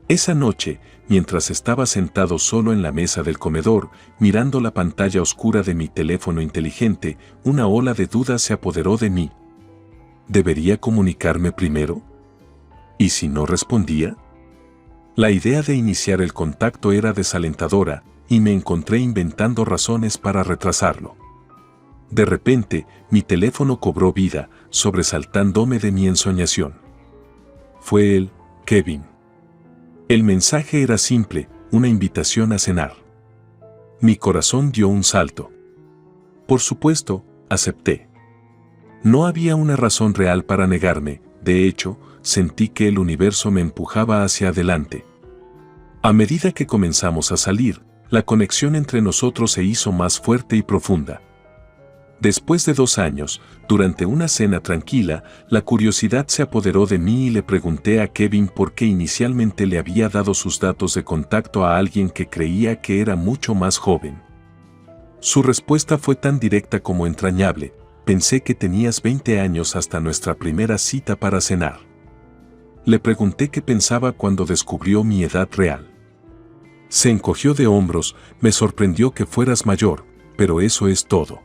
[SPEAKER 1] Esa noche, mientras estaba sentado solo en la mesa del comedor, mirando la pantalla oscura de mi teléfono inteligente, una ola de dudas se apoderó de mí. ¿Debería comunicarme primero? ¿Y si no respondía? La idea de iniciar el contacto era desalentadora, y me encontré inventando razones para retrasarlo. De repente, mi teléfono cobró vida, sobresaltándome de mi ensoñación. Fue él, Kevin. El mensaje era simple, una invitación a cenar. Mi corazón dio un salto. Por supuesto, acepté. No había una razón real para negarme, de hecho, sentí que el universo me empujaba hacia adelante. A medida que comenzamos a salir, la conexión entre nosotros se hizo más fuerte y profunda. Después de 2 años, durante una cena tranquila, la curiosidad se apoderó de mí y le pregunté a Kevin por qué inicialmente le había dado sus datos de contacto a alguien que creía que era mucho más joven. Su respuesta fue tan directa como entrañable: «Pensé que tenías 20 años hasta nuestra primera cita para cenar». Le pregunté qué pensaba cuando descubrió mi edad real. Se encogió de hombros, me sorprendió que fueras mayor, pero eso es todo.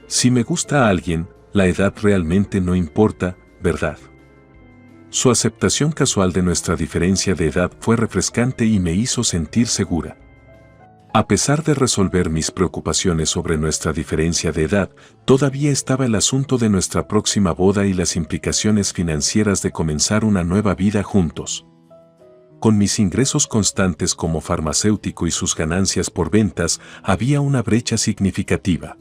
[SPEAKER 1] Si me gusta a alguien, la edad realmente no importa, ¿verdad? Su aceptación casual de nuestra diferencia de edad fue refrescante y me hizo sentir segura. A pesar de resolver mis preocupaciones sobre nuestra diferencia de edad, todavía estaba el asunto de nuestra próxima boda y las implicaciones financieras de comenzar una nueva vida juntos. Con mis ingresos constantes como farmacéutico y sus ganancias por ventas, había una brecha significativa.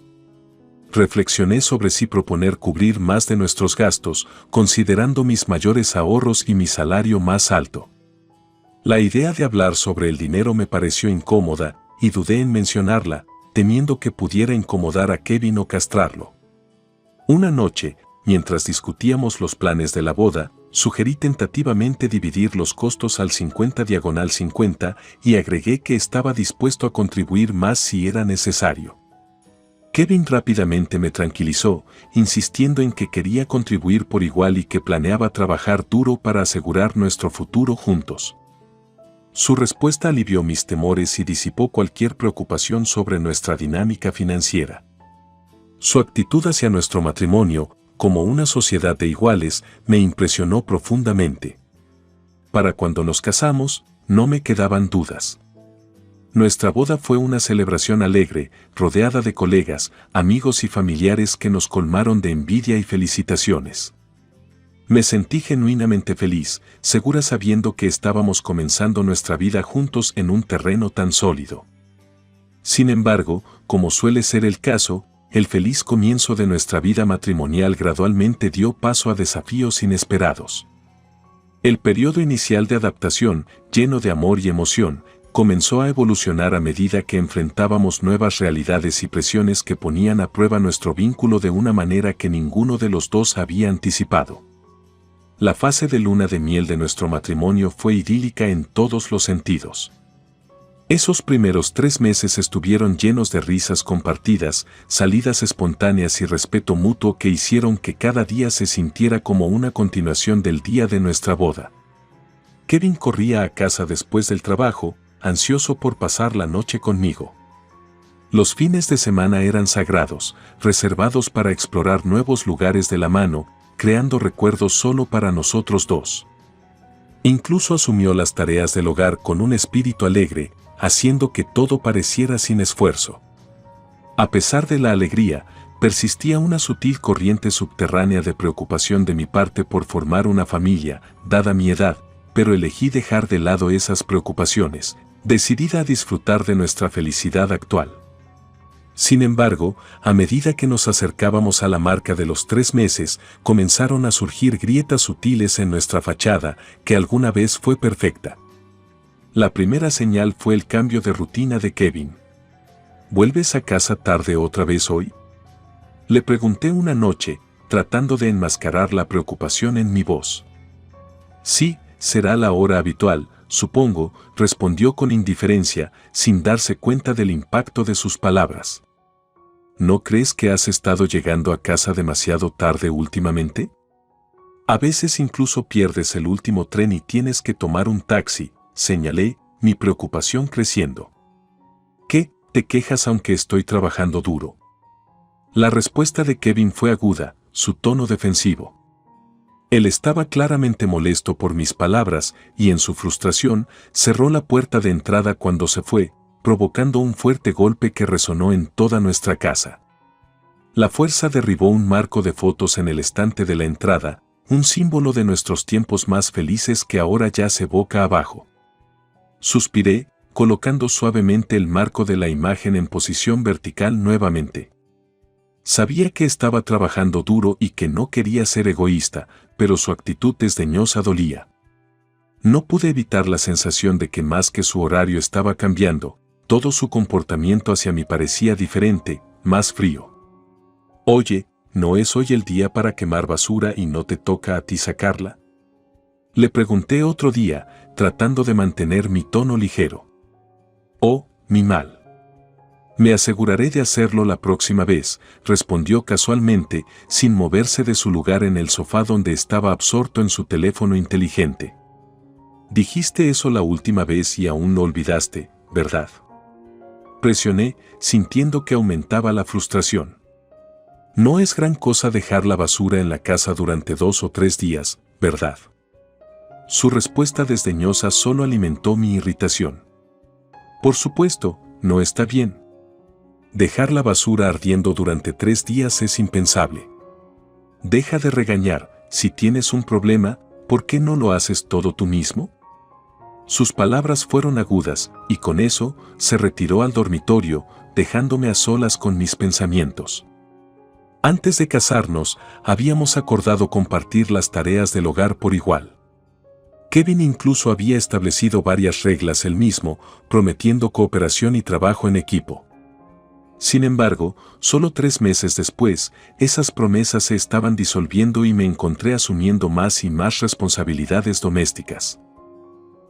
[SPEAKER 1] Reflexioné sobre si proponer cubrir más de nuestros gastos, considerando mis mayores ahorros y mi salario más alto. La idea de hablar sobre el dinero me pareció incómoda, y dudé en mencionarla, temiendo que pudiera incomodar a Kevin o castrarlo. Una noche, mientras discutíamos los planes de la boda, sugerí tentativamente dividir los costos al 50/50 y agregué que estaba dispuesto a contribuir más si era necesario. Kevin rápidamente me tranquilizó, insistiendo en que quería contribuir por igual y que planeaba trabajar duro para asegurar nuestro futuro juntos. Su respuesta alivió mis temores y disipó cualquier preocupación sobre nuestra dinámica financiera. Su actitud hacia nuestro matrimonio, como una sociedad de iguales, me impresionó profundamente. Para cuando nos casamos, no me quedaban dudas. Nuestra boda fue una celebración alegre, rodeada de colegas, amigos y familiares que nos colmaron de envidia y felicitaciones. Me sentí genuinamente feliz, segura sabiendo que estábamos comenzando nuestra vida juntos en un terreno tan sólido. Sin embargo, como suele ser el caso, el feliz comienzo de nuestra vida matrimonial gradualmente dio paso a desafíos inesperados. El periodo inicial de adaptación, lleno de amor y emoción, comenzó a evolucionar a medida que enfrentábamos nuevas realidades y presiones que ponían a prueba nuestro vínculo de una manera que ninguno de los dos había anticipado. La fase de luna de miel de nuestro matrimonio fue idílica en todos los sentidos. Esos primeros 3 meses estuvieron llenos de risas compartidas, salidas espontáneas y respeto mutuo que hicieron que cada día se sintiera como una continuación del día de nuestra boda. Kevin corría a casa después del trabajo, ansioso por pasar la noche conmigo. Los fines de semana eran sagrados, reservados para explorar nuevos lugares de la mano, creando recuerdos solo para nosotros dos. Incluso asumió las tareas del hogar con un espíritu alegre, haciendo que todo pareciera sin esfuerzo. A pesar de la alegría, persistía una sutil corriente subterránea de preocupación de mi parte por formar una familia, dada mi edad, pero elegí dejar de lado esas preocupaciones, decidida a disfrutar de nuestra felicidad actual. Sin embargo, a medida que nos acercábamos a la marca de los 3 meses, comenzaron a surgir grietas sutiles en nuestra fachada, que alguna vez fue perfecta. La primera señal fue el cambio de rutina de Kevin. ¿Vuelves a casa tarde otra vez hoy? Le pregunté una noche, tratando de enmascarar la preocupación en mi voz. Sí, será la hora habitual, supongo, respondió con indiferencia, sin darse cuenta del impacto de sus palabras. ¿No crees que has estado llegando a casa demasiado tarde últimamente? A veces incluso pierdes el último tren y tienes que tomar un taxi, señalé, mi preocupación creciendo. ¿Qué? ¿Te quejas aunque estoy trabajando duro? La respuesta de Kevin fue aguda, su tono defensivo. Él estaba claramente molesto por mis palabras y en su frustración cerró la puerta de entrada cuando se fue, provocando un fuerte golpe que resonó en toda nuestra casa. La fuerza derribó un marco de fotos en el estante de la entrada, un símbolo de nuestros tiempos más felices que ahora yace boca abajo. Suspiré, colocando suavemente el marco de la imagen en posición vertical nuevamente. Sabía que estaba trabajando duro y que no quería ser egoísta, pero su actitud desdeñosa dolía. No pude evitar la sensación de que más que su horario estaba cambiando, todo su comportamiento hacia mí parecía diferente, más frío. Oye, ¿no es hoy el día para quemar basura y no te toca a ti sacarla? Le pregunté otro día, tratando de mantener mi tono ligero. Oh, mi mal. Me aseguraré de hacerlo la próxima vez, respondió casualmente, sin moverse de su lugar en el sofá donde estaba absorto en su teléfono inteligente. Dijiste eso la última vez y aún no olvidaste, ¿verdad? Presioné, sintiendo que aumentaba la frustración. No es gran cosa dejar la basura en la casa durante 2 o 3 días, ¿verdad? Su respuesta desdeñosa solo alimentó mi irritación. Por supuesto, no está bien. Dejar la basura ardiendo durante 3 días es impensable. Deja de regañar, si tienes un problema, ¿por qué no lo haces todo tú mismo? Sus palabras fueron agudas, y con eso, se retiró al dormitorio, dejándome a solas con mis pensamientos. Antes de casarnos, habíamos acordado compartir las tareas del hogar por igual. Kevin incluso había establecido varias reglas él mismo, prometiendo cooperación y trabajo en equipo. Sin embargo, solo 3 meses después, esas promesas se estaban disolviendo y me encontré asumiendo más y más responsabilidades domésticas.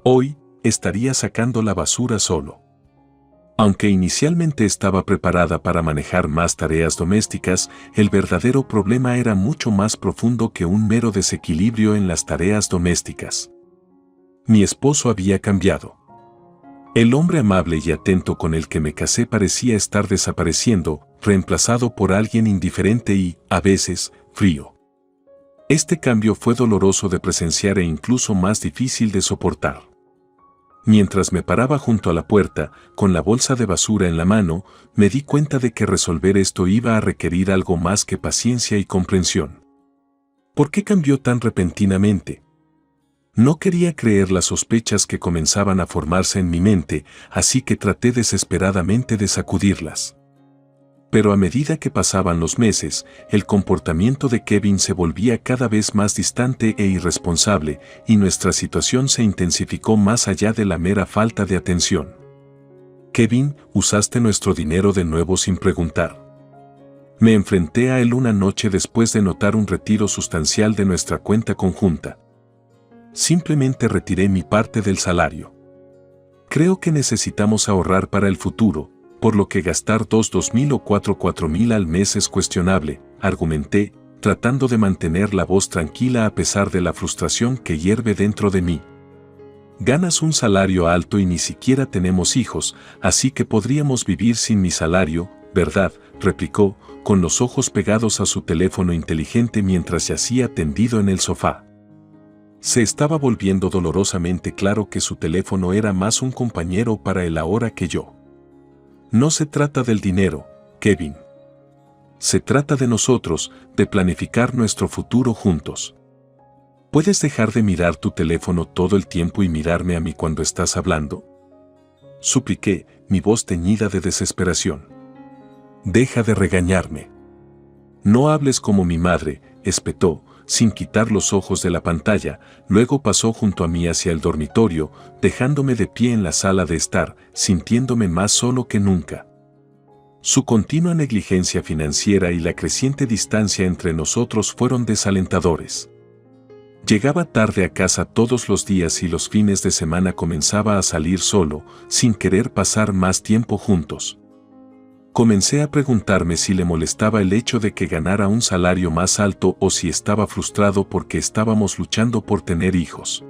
[SPEAKER 1] Hoy, estaría sacando la basura solo. Aunque inicialmente estaba preparada para manejar más tareas domésticas, el verdadero problema era mucho más profundo que un mero desequilibrio en las tareas domésticas. Mi esposo había cambiado. El hombre amable y atento con el que me casé parecía estar desapareciendo, reemplazado por alguien indiferente y, a veces, frío. Este cambio fue doloroso de presenciar e incluso más difícil de soportar. Mientras me paraba junto a la puerta, con la bolsa de basura en la mano, me di cuenta de que resolver esto iba a requerir algo más que paciencia y comprensión. ¿Por qué cambió tan repentinamente? No quería creer las sospechas que comenzaban a formarse en mi mente, así que traté desesperadamente de sacudirlas. Pero a medida que pasaban los meses, el comportamiento de Kevin se volvía cada vez más distante e irresponsable, y nuestra situación se intensificó más allá de la mera falta de atención. Kevin, usaste nuestro dinero de nuevo sin preguntar. Me enfrenté a él una noche después de notar un retiro sustancial de nuestra cuenta conjunta. Simplemente retiré mi parte del salario. Creo que necesitamos ahorrar para el futuro, por lo que gastar 2.000 o 4.000 al mes es cuestionable, argumenté, tratando de mantener la voz tranquila a pesar de la frustración que hierve dentro de mí. Ganas un salario alto y ni siquiera tenemos hijos, así que podríamos vivir sin mi salario, ¿verdad?, replicó, con los ojos pegados a su teléfono inteligente mientras yacía tendido en el sofá. Se estaba volviendo dolorosamente claro que su teléfono era más un compañero para él ahora que yo. No se trata del dinero, Kevin. Se trata de nosotros, de planificar nuestro futuro juntos. ¿Puedes dejar de mirar tu teléfono todo el tiempo y mirarme a mí cuando estás hablando? Supliqué, mi voz teñida de desesperación. Deja de regañarme. No hables como mi madre, espetó, sin quitar los ojos de la pantalla, luego pasó junto a mí hacia el dormitorio, dejándome de pie en la sala de estar, sintiéndome más solo que nunca. Su continua negligencia financiera y la creciente distancia entre nosotros fueron desalentadores. Llegaba tarde a casa todos los días y los fines de semana comenzaba a salir solo, sin querer pasar más tiempo juntos. Comencé a preguntarme si le molestaba el hecho de que ganara un salario más alto o si estaba frustrado porque estábamos luchando por tener hijos.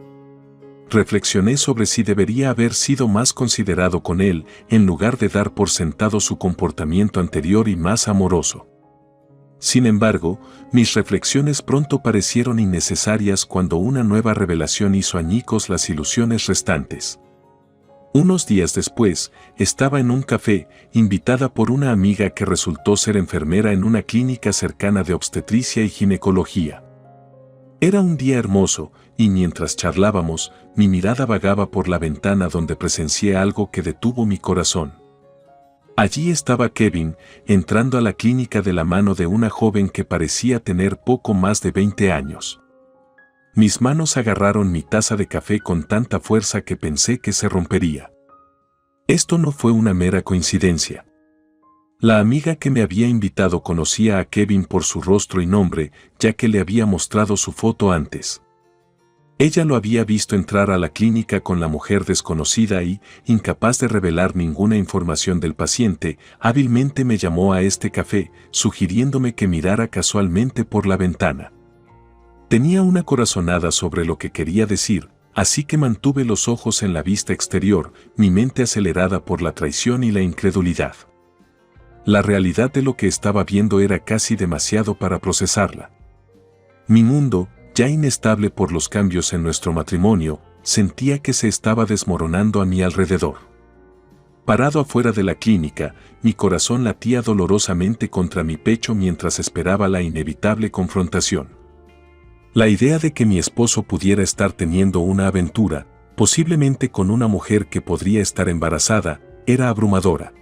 [SPEAKER 1] Reflexioné sobre si debería haber sido más considerado con él, en lugar de dar por sentado su comportamiento anterior y más amoroso. Sin embargo, mis reflexiones pronto parecieron innecesarias cuando una nueva revelación hizo añicos las ilusiones restantes. Unos días después, estaba en un café, invitada por una amiga que resultó ser enfermera en una clínica cercana de obstetricia y ginecología. Era un día hermoso, y mientras charlábamos, mi mirada vagaba por la ventana donde presencié algo que detuvo mi corazón. Allí estaba Kevin, entrando a la clínica de la mano de una joven que parecía tener poco más de 20 años. Mis manos agarraron mi taza de café con tanta fuerza que pensé que se rompería. Esto no fue una mera coincidencia. La amiga que me había invitado conocía a Kevin por su rostro y nombre, ya que le había mostrado su foto antes. Ella lo había visto entrar a la clínica con la mujer desconocida y, incapaz de revelar ninguna información del paciente, hábilmente me llamó a este café, sugiriéndome que mirara casualmente por la ventana. Tenía una corazonada sobre lo que quería decir, así que mantuve los ojos en la vista exterior, mi mente acelerada por la traición y la incredulidad. La realidad de lo que estaba viendo era casi demasiado para procesarla. Mi mundo, ya inestable por los cambios en nuestro matrimonio, sentía que se estaba desmoronando a mi alrededor. Parado afuera de la clínica, mi corazón latía dolorosamente contra mi pecho mientras esperaba la inevitable confrontación. La idea de que mi esposo pudiera estar teniendo una aventura, posiblemente con una mujer que podría estar embarazada, era abrumadora.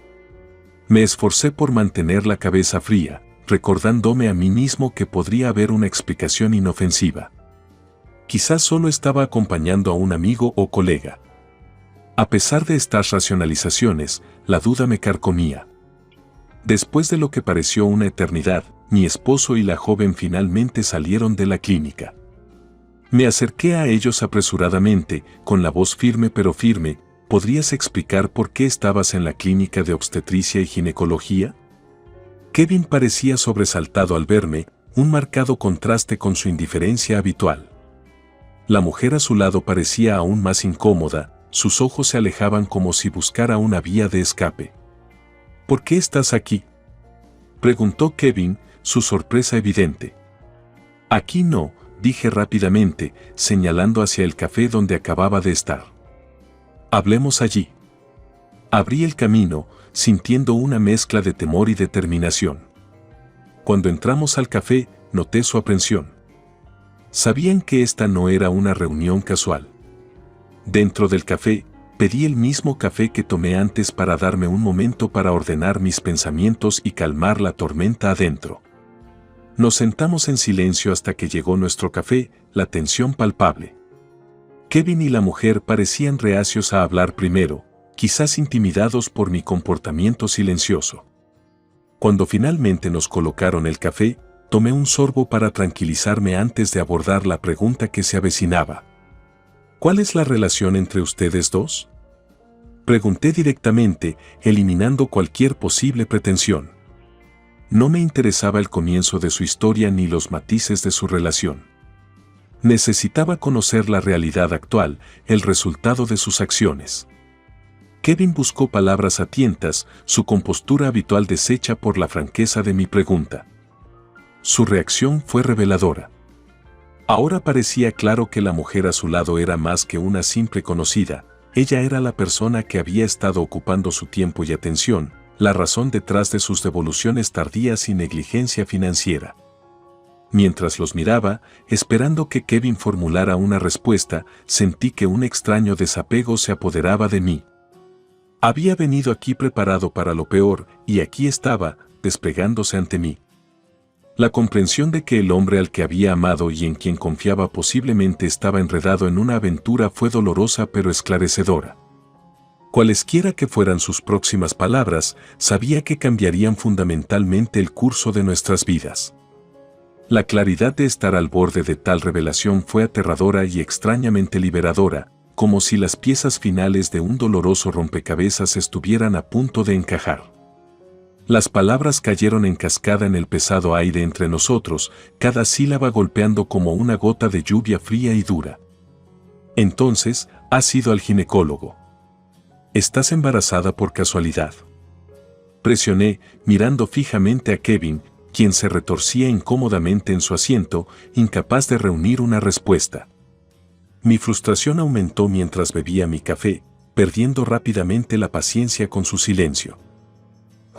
[SPEAKER 1] Me esforcé por mantener la cabeza fría, recordándome a mí mismo que podría haber una explicación inofensiva. Quizás solo estaba acompañando a un amigo o colega. A pesar de estas racionalizaciones, la duda me carcomía. Después de lo que pareció una eternidad, mi esposo y la joven finalmente salieron de la clínica. Me acerqué a ellos apresuradamente, con la voz firme pero firme. ¿Podrías explicar por qué estabas en la clínica de obstetricia y ginecología? Kevin parecía sobresaltado al verme, un marcado contraste con su indiferencia habitual. La mujer a su lado parecía aún más incómoda, sus ojos se alejaban como si buscara una vía de escape. ¿Por qué estás aquí?, preguntó Kevin, su sorpresa evidente. Aquí no, dije rápidamente, señalando hacia el café donde acababa de estar. Hablemos allí. Abrí el camino, sintiendo una mezcla de temor y determinación. Cuando entramos al café, noté su aprensión. Sabían que esta no era una reunión casual. Dentro del café, Pedí el mismo café que tomé antes para darme un momento para ordenar mis pensamientos y calmar la tormenta adentro. Nos sentamos en silencio hasta que llegó nuestro café, la tensión palpable. Kevin y la mujer parecían reacios a hablar primero, quizás intimidados por mi comportamiento silencioso. Cuando finalmente nos colocaron el café, tomé un sorbo para tranquilizarme antes de abordar la pregunta que se avecinaba. ¿Cuál es la relación entre ustedes dos? Pregunté directamente, eliminando cualquier posible pretensión. No me interesaba el comienzo de su historia ni los matices de su relación. Necesitaba conocer la realidad actual, el resultado de sus acciones. Kevin buscó palabras a tientas, su compostura habitual deshecha por la franqueza de mi pregunta. Su reacción fue reveladora. Ahora parecía claro que la mujer a su lado era más que una simple conocida, ella era la persona que había estado ocupando su tiempo y atención, la razón detrás de sus devoluciones tardías y negligencia financiera. Mientras los miraba, esperando que Kevin formulara una respuesta, sentí que un extraño desapego se apoderaba de mí. Había venido aquí preparado para lo peor, y aquí estaba, desplegándose ante mí. La comprensión de que el hombre al que había amado y en quien confiaba posiblemente estaba enredado en una aventura fue dolorosa pero esclarecedora. Cualesquiera que fueran sus próximas palabras, sabía que cambiarían fundamentalmente el curso de nuestras vidas. La claridad de estar al borde de tal revelación fue aterradora y extrañamente liberadora, como si las piezas finales de un doloroso rompecabezas estuvieran a punto de encajar. Las palabras cayeron en cascada en el pesado aire entre nosotros, cada sílaba golpeando como una gota de lluvia fría y dura. Entonces, has ido al ginecólogo. ¿Estás embarazada por casualidad? Presioné, mirando fijamente a Kevin, quien se retorcía incómodamente en su asiento, incapaz de reunir una respuesta. Mi frustración aumentó mientras bebía mi café, perdiendo rápidamente la paciencia con su silencio.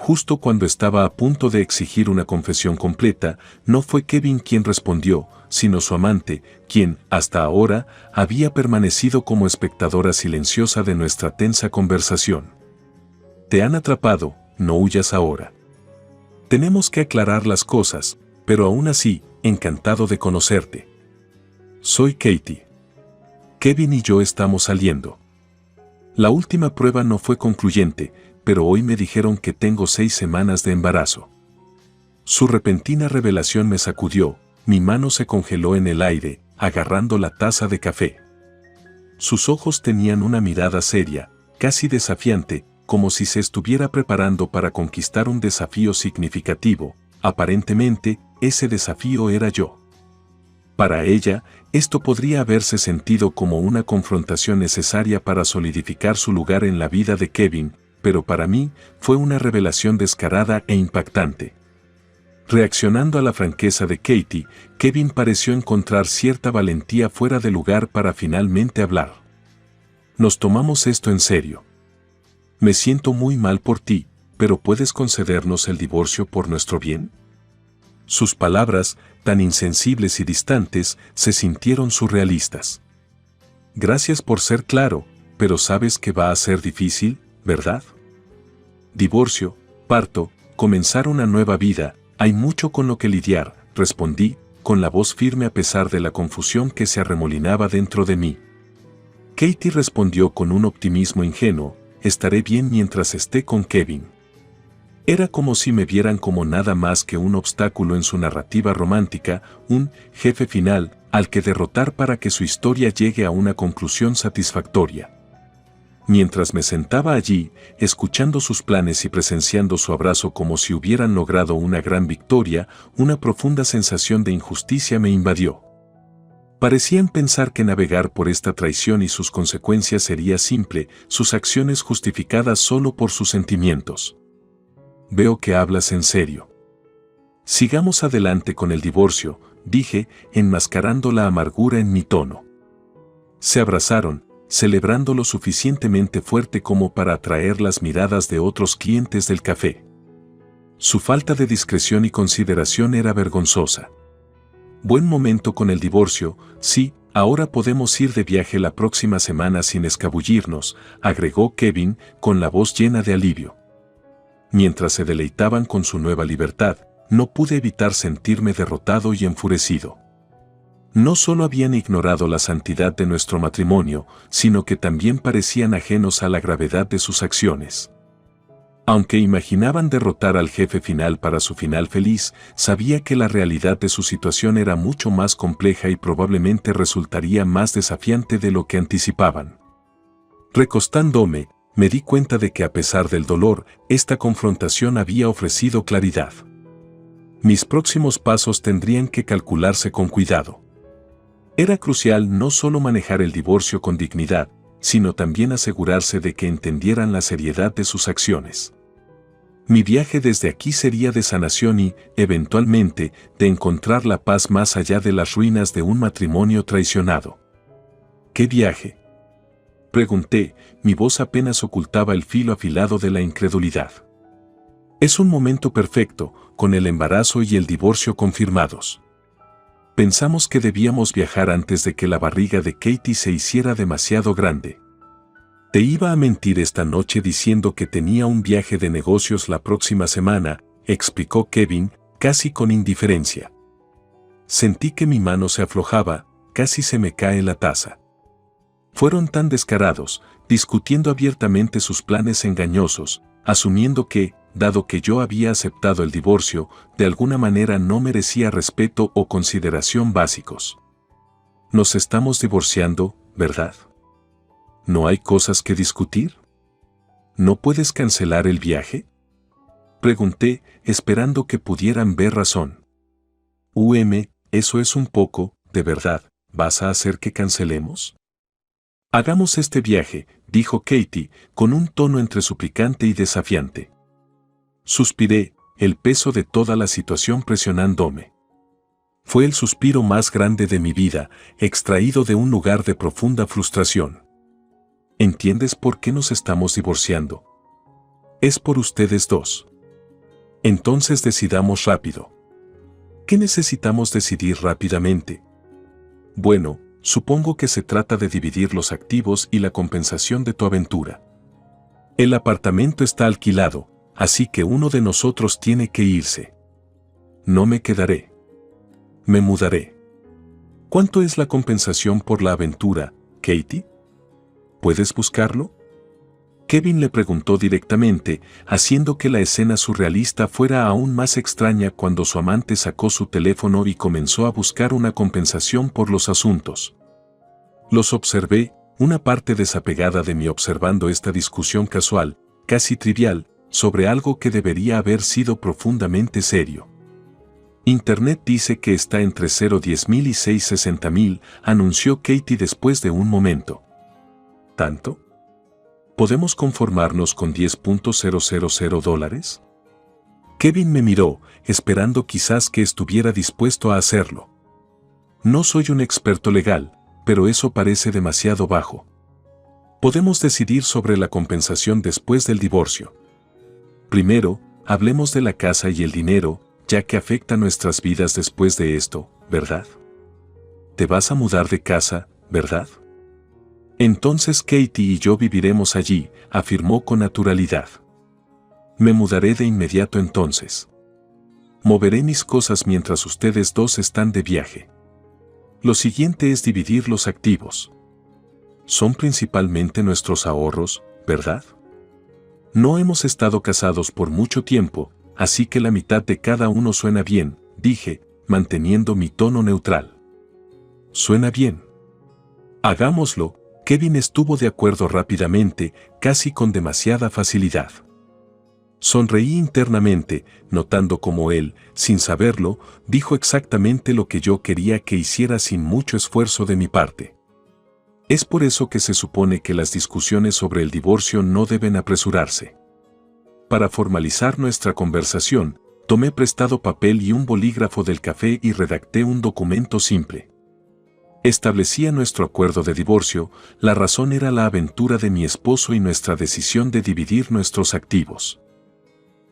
[SPEAKER 1] Justo cuando estaba a punto de exigir una confesión completa, no fue Kevin quien respondió, sino su amante, quien, hasta ahora, había permanecido como espectadora silenciosa de nuestra tensa conversación. Te han atrapado, no huyas ahora. Tenemos que aclarar las cosas, pero aún así, encantado de conocerte. Soy Katie. Kevin y yo estamos saliendo. La última prueba no fue concluyente, pero hoy me dijeron que tengo 6 semanas de embarazo. Su repentina revelación me sacudió, mi mano se congeló en el aire, agarrando la taza de café. Sus ojos tenían una mirada seria, casi desafiante, como si se estuviera preparando para conquistar un desafío significativo. Aparentemente, ese desafío era yo. Para ella, esto podría haberse sentido como una confrontación necesaria para solidificar su lugar en la vida de Kevin, pero para mí fue una revelación descarada e impactante. Reaccionando a la franqueza de Katie, Kevin pareció encontrar cierta valentía fuera de lugar para finalmente hablar. Nos tomamos esto en serio. Me siento muy mal por ti, pero ¿puedes concedernos el divorcio por nuestro bien? Sus palabras, tan insensibles y distantes, se sintieron surrealistas. Gracias por ser claro, pero sabes que va a ser difícil, ¿verdad? Divorcio, parto, comenzar una nueva vida, hay mucho con lo que lidiar, respondí, con la voz firme a pesar de la confusión que se arremolinaba dentro de mí. Katie respondió con un optimismo ingenuo, estaré bien mientras esté con Kevin. Era como si me vieran como nada más que un obstáculo en su narrativa romántica, un jefe final al que derrotar para que su historia llegue a una conclusión satisfactoria. Mientras me sentaba allí, escuchando sus planes y presenciando su abrazo como si hubieran logrado una gran victoria, una profunda sensación de injusticia me invadió. Parecían pensar que navegar por esta traición y sus consecuencias sería simple, sus acciones justificadas solo por sus sentimientos. Veo que hablas en serio. Sigamos adelante con el divorcio, dije, enmascarando la amargura en mi tono. Se abrazaron, celebrando lo suficientemente fuerte como para atraer las miradas de otros clientes del café. Su falta de discreción y consideración era vergonzosa. Buen momento con el divorcio, sí, Ahora podemos ir de viaje la próxima semana sin escabullirnos, agregó Kevin con la voz llena de alivio. Mientras se deleitaban con su nueva libertad, no pude evitar sentirme derrotado y enfurecido. No solo habían ignorado la santidad de nuestro matrimonio, sino que también parecían ajenos a la gravedad de sus acciones. Aunque imaginaban derrotar al jefe final para su final feliz, sabía que la realidad de su situación era mucho más compleja y probablemente resultaría más desafiante de lo que anticipaban. Recostándome, me di cuenta de que a pesar del dolor, esta confrontación había ofrecido claridad. Mis próximos pasos tendrían que calcularse con cuidado. Era crucial no solo manejar el divorcio con dignidad, sino también asegurarse de que entendieran la seriedad de sus acciones. Mi viaje desde aquí sería de sanación y, eventualmente, de encontrar la paz más allá de las ruinas de un matrimonio traicionado. ¿Qué viaje?, pregunté, mi voz apenas ocultaba el filo afilado de la incredulidad. Es un momento perfecto, con el embarazo y el divorcio confirmados. Pensamos que debíamos viajar antes de que la barriga de Katie se hiciera demasiado grande. Te iba a mentir esta noche diciendo que tenía un viaje de negocios la próxima semana, explicó Kevin, casi con indiferencia. Sentí que mi mano se aflojaba, casi se me cae la taza. Fueron tan descarados, discutiendo abiertamente sus planes engañosos, asumiendo que, dado que yo había aceptado el divorcio, de alguna manera no merecía respeto o consideración básicos. Nos estamos divorciando, ¿verdad? ¿No hay cosas que discutir? ¿No puedes cancelar el viaje?, pregunté, esperando que pudieran ver razón. Eso es un poco, de verdad, ¿vas a hacer que cancelemos? Hagamos este viaje, dijo Katie, con un tono entre suplicante y desafiante. Suspiré, el peso de toda la situación presionándome. Fue el suspiro más grande de mi vida, extraído de un lugar de profunda frustración. ¿Entiendes por qué nos estamos divorciando? Es por ustedes dos. Entonces decidamos rápido. ¿Qué necesitamos decidir rápidamente? Bueno, supongo que se trata de dividir los activos y la compensación de tu aventura. El apartamento está alquilado, así que uno de nosotros tiene que irse. No me quedaré. Me mudaré. ¿Cuánto es la compensación por la aventura, Katie? ¿Puedes buscarlo? Kevin le preguntó directamente, haciendo que la escena surrealista fuera aún más extraña cuando su amante sacó su teléfono y comenzó a buscar una compensación por los asuntos. Los observé, una parte desapegada de mí observando esta discusión casual, casi trivial, sobre algo que debería haber sido profundamente serio. Internet dice que está entre 0.10.000 y 6.60.000, anunció Katie después de un momento. ¿Tanto? ¿Podemos conformarnos con $10.000? Kevin me miró, esperando quizás que estuviera dispuesto a hacerlo. No soy un experto legal, pero eso parece demasiado bajo. Podemos decidir sobre la compensación después del divorcio. Primero, hablemos de la casa y el dinero, ya que afecta nuestras vidas después de esto, ¿verdad? Te vas a mudar de casa, ¿verdad? Entonces Katie y yo viviremos allí, afirmó con naturalidad. Me mudaré de inmediato entonces. Moveré mis cosas mientras ustedes dos están de viaje. Lo siguiente es dividir los activos. Son principalmente nuestros ahorros, ¿verdad? No hemos estado casados por mucho tiempo, así que la mitad de cada uno suena bien, dije, manteniendo mi tono neutral. Suena bien. Hagámoslo. Kevin estuvo de acuerdo rápidamente, casi con demasiada facilidad. Sonreí internamente, notando cómo él, sin saberlo, dijo exactamente lo que yo quería que hiciera sin mucho esfuerzo de mi parte. Es por eso que se supone que las discusiones sobre el divorcio no deben apresurarse. Para formalizar nuestra conversación, tomé prestado papel y un bolígrafo del café y redacté un documento simple. Establecía nuestro acuerdo de divorcio, la razón era la aventura de mi esposo y nuestra decisión de dividir nuestros activos.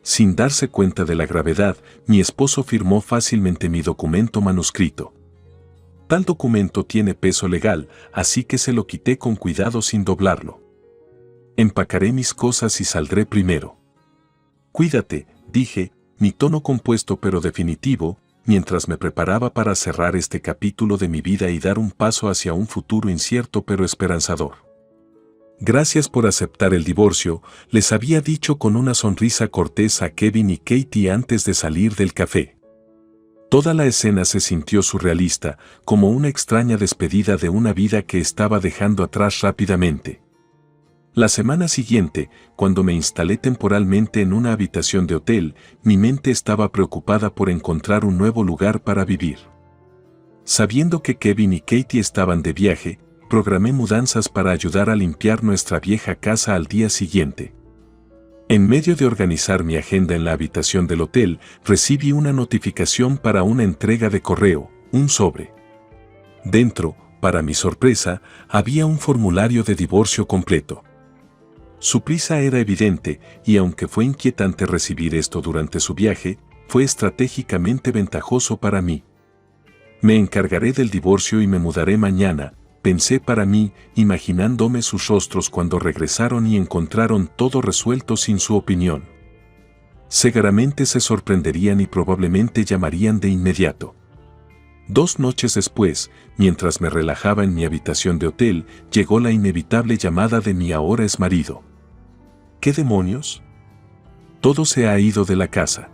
[SPEAKER 1] Sin darse cuenta de la gravedad, mi esposo firmó fácilmente mi documento manuscrito. Tal documento tiene peso legal, así que se lo quité con cuidado sin doblarlo. Empacaré mis cosas y saldré primero. Cuídate, dije, mi tono compuesto pero definitivo, mientras me preparaba para cerrar este capítulo de mi vida y dar un paso hacia un futuro incierto pero esperanzador. Gracias por aceptar el divorcio, les había dicho con una sonrisa cortés a Kevin y Katie antes de salir del café. Toda la escena se sintió surrealista, como una extraña despedida de una vida que estaba dejando atrás rápidamente. La semana siguiente, cuando me instalé temporalmente en una habitación de hotel, mi mente estaba preocupada por encontrar un nuevo lugar para vivir. Sabiendo que Kevin y Katie estaban de viaje, programé mudanzas para ayudar a limpiar nuestra vieja casa al día siguiente. En medio de organizar mi agenda en la habitación del hotel, recibí una notificación para una entrega de correo, un sobre. Dentro, para mi sorpresa, había un formulario de divorcio completo. Su prisa era evidente, y aunque fue inquietante recibir esto durante su viaje, fue estratégicamente ventajoso para mí. Me encargaré del divorcio y me mudaré mañana, pensé para mí, imaginándome sus rostros cuando regresaron y encontraron todo resuelto sin su opinión. Seguramente se sorprenderían y probablemente llamarían de inmediato. 2 noches después, mientras me relajaba en mi habitación de hotel, llegó la inevitable llamada de mi ahora exmarido. ¿Qué demonios? Todo se ha ido de la casa.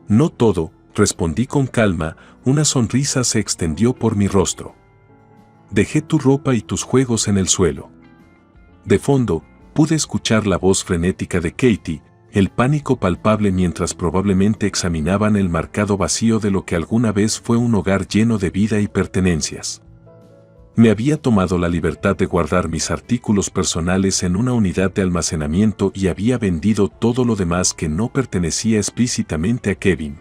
[SPEAKER 1] No todo, respondí con calma, una sonrisa se extendió por mi rostro. Dejé tu ropa y tus juegos en el suelo. De fondo, pude escuchar la voz frenética de Katie, el pánico palpable mientras probablemente examinaban el marcado vacío de lo que alguna vez fue un hogar lleno de vida y pertenencias. Me había tomado la libertad de guardar mis artículos personales en una unidad de almacenamiento y había vendido todo lo demás que no pertenecía explícitamente a Kevin.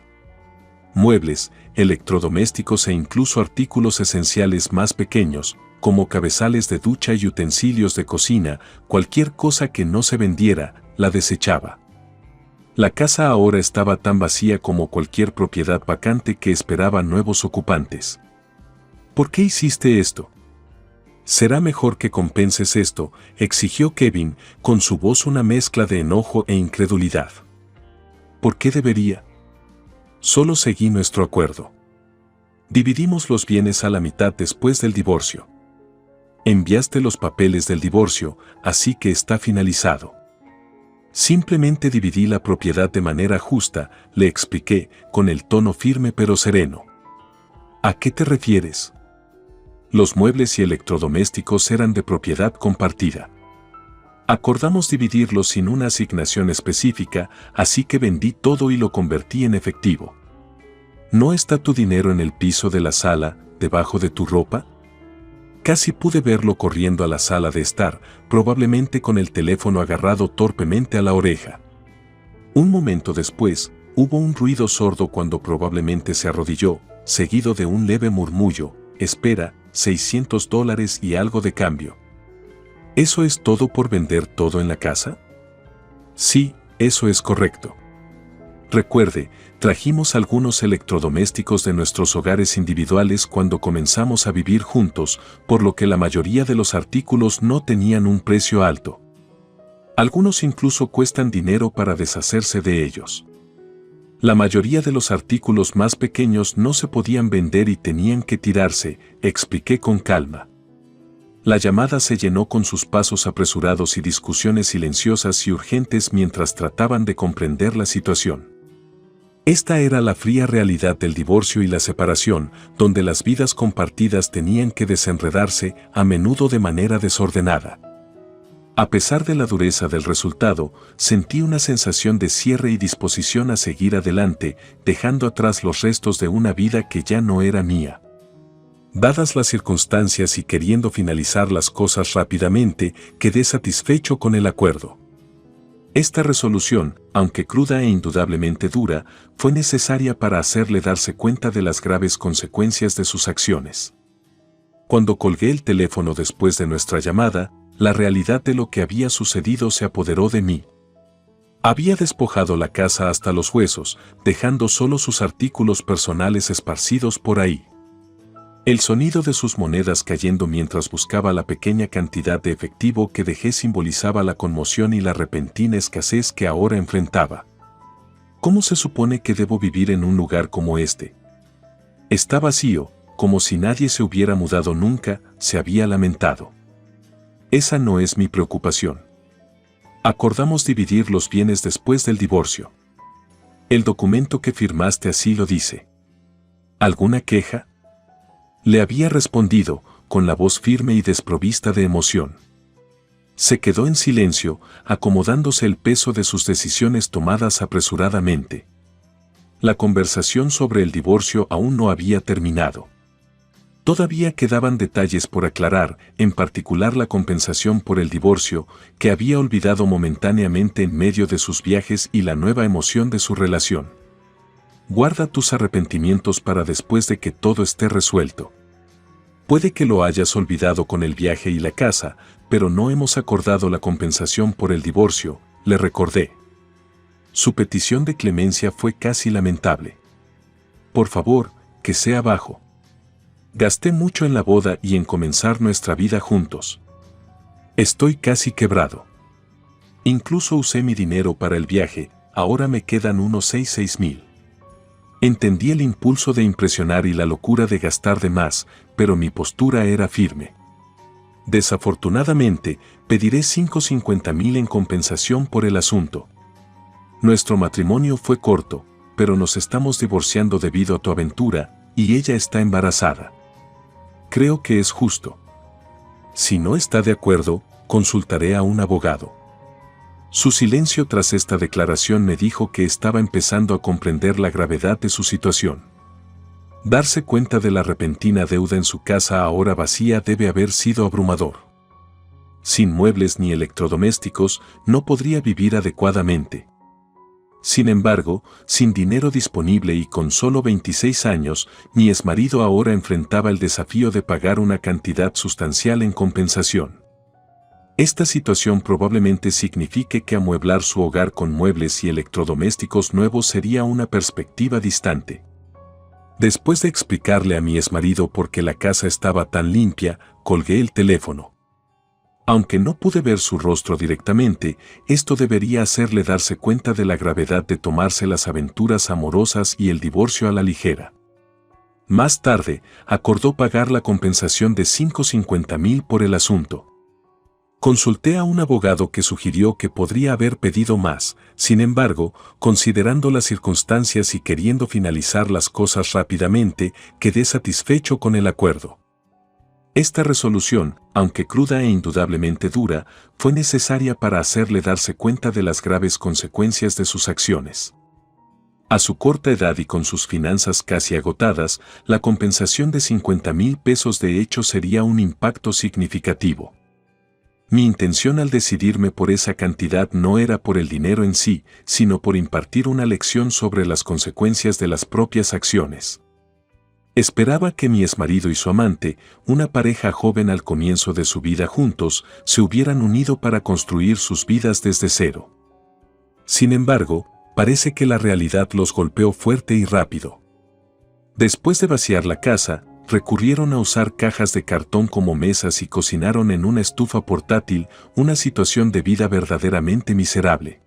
[SPEAKER 1] Muebles, electrodomésticos e incluso artículos esenciales más pequeños, como cabezales de ducha y utensilios de cocina, cualquier cosa que no se vendiera, la desechaba. La casa ahora estaba tan vacía como cualquier propiedad vacante que esperaba nuevos ocupantes. ¿Por qué hiciste esto? Será mejor que compenses esto, exigió Kevin, con su voz una mezcla de enojo e incredulidad. ¿Por qué debería? Solo seguí nuestro acuerdo. Dividimos los bienes a la mitad después del divorcio. Enviaste los papeles del divorcio, así que está finalizado. Simplemente dividí la propiedad de manera justa, le expliqué, con el tono firme pero sereno. ¿A qué te refieres? Los muebles y electrodomésticos eran de propiedad compartida. Acordamos dividirlos sin una asignación específica, así que vendí todo y lo convertí en efectivo. ¿No está tu dinero en el piso de la sala, debajo de tu ropa? Casi pude verlo corriendo a la sala de estar, probablemente con el teléfono agarrado torpemente a la oreja. Un momento después, hubo un ruido sordo cuando probablemente se arrodilló, seguido de un leve murmullo, espera, $600 y algo de cambio. ¿Eso es todo por vender todo en la casa? Sí, eso es correcto. Recuerde, trajimos algunos electrodomésticos de nuestros hogares individuales cuando comenzamos a vivir juntos, por lo que la mayoría de los artículos no tenían un precio alto. Algunos incluso cuestan dinero para deshacerse de ellos. La mayoría de los artículos más pequeños no se podían vender y tenían que tirarse, expliqué con calma. La llamada se llenó con sus pasos apresurados y discusiones silenciosas y urgentes mientras trataban de comprender la situación. Esta era la fría realidad del divorcio y la separación, donde las vidas compartidas tenían que desenredarse, a menudo de manera desordenada. A pesar de la dureza del resultado, sentí una sensación de cierre y disposición a seguir adelante, dejando atrás los restos de una vida que ya no era mía. Dadas las circunstancias y queriendo finalizar las cosas rápidamente, quedé satisfecho con el acuerdo. Esta resolución, aunque cruda e indudablemente dura, fue necesaria para hacerle darse cuenta de las graves consecuencias de sus acciones. Cuando colgué el teléfono después de nuestra llamada, la realidad de lo que había sucedido se apoderó de mí. Había despojado la casa hasta los huesos, dejando solo sus artículos personales esparcidos por ahí. El sonido de sus monedas cayendo mientras buscaba la pequeña cantidad de efectivo que dejé simbolizaba la conmoción y la repentina escasez que ahora enfrentaba. ¿Cómo se supone que debo vivir en un lugar como este? Está vacío, como si nadie se hubiera mudado nunca, se había lamentado. Esa no es mi preocupación. Acordamos dividir los bienes después del divorcio. El documento que firmaste así lo dice. ¿Alguna queja? Le había respondido, con la voz firme y desprovista de emoción. Se quedó en silencio, acomodándose el peso de sus decisiones tomadas apresuradamente. La conversación sobre el divorcio aún no había terminado. Todavía quedaban detalles por aclarar, en particular la compensación por el divorcio, que había olvidado momentáneamente en medio de sus viajes y la nueva emoción de su relación. Guarda tus arrepentimientos para después de que todo esté resuelto. Puede que lo hayas olvidado con el viaje y la casa, pero no hemos acordado la compensación por el divorcio, le recordé. Su petición de clemencia fue casi lamentable. Por favor, que sea bajo. Gasté mucho en la boda y en comenzar nuestra vida juntos. Estoy casi quebrado. Incluso usé mi dinero para el viaje, ahora me quedan unos 6.000. Entendí el impulso de impresionar y la locura de gastar de más, pero mi postura era firme. Desafortunadamente, pediré 50.000 en compensación por el asunto. Nuestro matrimonio fue corto, pero nos estamos divorciando debido a tu aventura, y ella está embarazada. Creo que es justo. Si no está de acuerdo, consultaré a un abogado. Su silencio tras esta declaración me dijo que estaba empezando a comprender la gravedad de su situación. Darse cuenta de la repentina deuda en su casa ahora vacía debe haber sido abrumador. Sin muebles ni electrodomésticos, no podría vivir adecuadamente. Sin embargo, sin dinero disponible y con solo 26 años, mi exmarido ahora enfrentaba el desafío de pagar una cantidad sustancial en compensación. Esta situación probablemente signifique que amueblar su hogar con muebles y electrodomésticos nuevos sería una perspectiva distante. Después de explicarle a mi exmarido por qué la casa estaba tan limpia, colgué el teléfono. Aunque no pude ver su rostro directamente, esto debería hacerle darse cuenta de la gravedad de tomarse las aventuras amorosas y el divorcio a la ligera. Más tarde, acordó pagar la compensación de 50.000 por el asunto. Consulté a un abogado que sugirió que podría haber pedido más, sin embargo, considerando las circunstancias y queriendo finalizar las cosas rápidamente, quedé satisfecho con el acuerdo. Esta resolución, aunque cruda e indudablemente dura, fue necesaria para hacerle darse cuenta de las graves consecuencias de sus acciones. A su corta edad y con sus finanzas casi agotadas, la compensación de 50.000 pesos de hecho sería un impacto significativo. Mi intención al decidirme por esa cantidad no era por el dinero en sí, sino por impartir una lección sobre las consecuencias de las propias acciones. Esperaba que mi exmarido y su amante, una pareja joven al comienzo de su vida juntos, se hubieran unido para construir sus vidas desde cero. Sin embargo, parece que la realidad los golpeó fuerte y rápido. Después de vaciar la casa, recurrieron a usar cajas de cartón como mesas y cocinaron en una estufa portátil, una situación de vida verdaderamente miserable.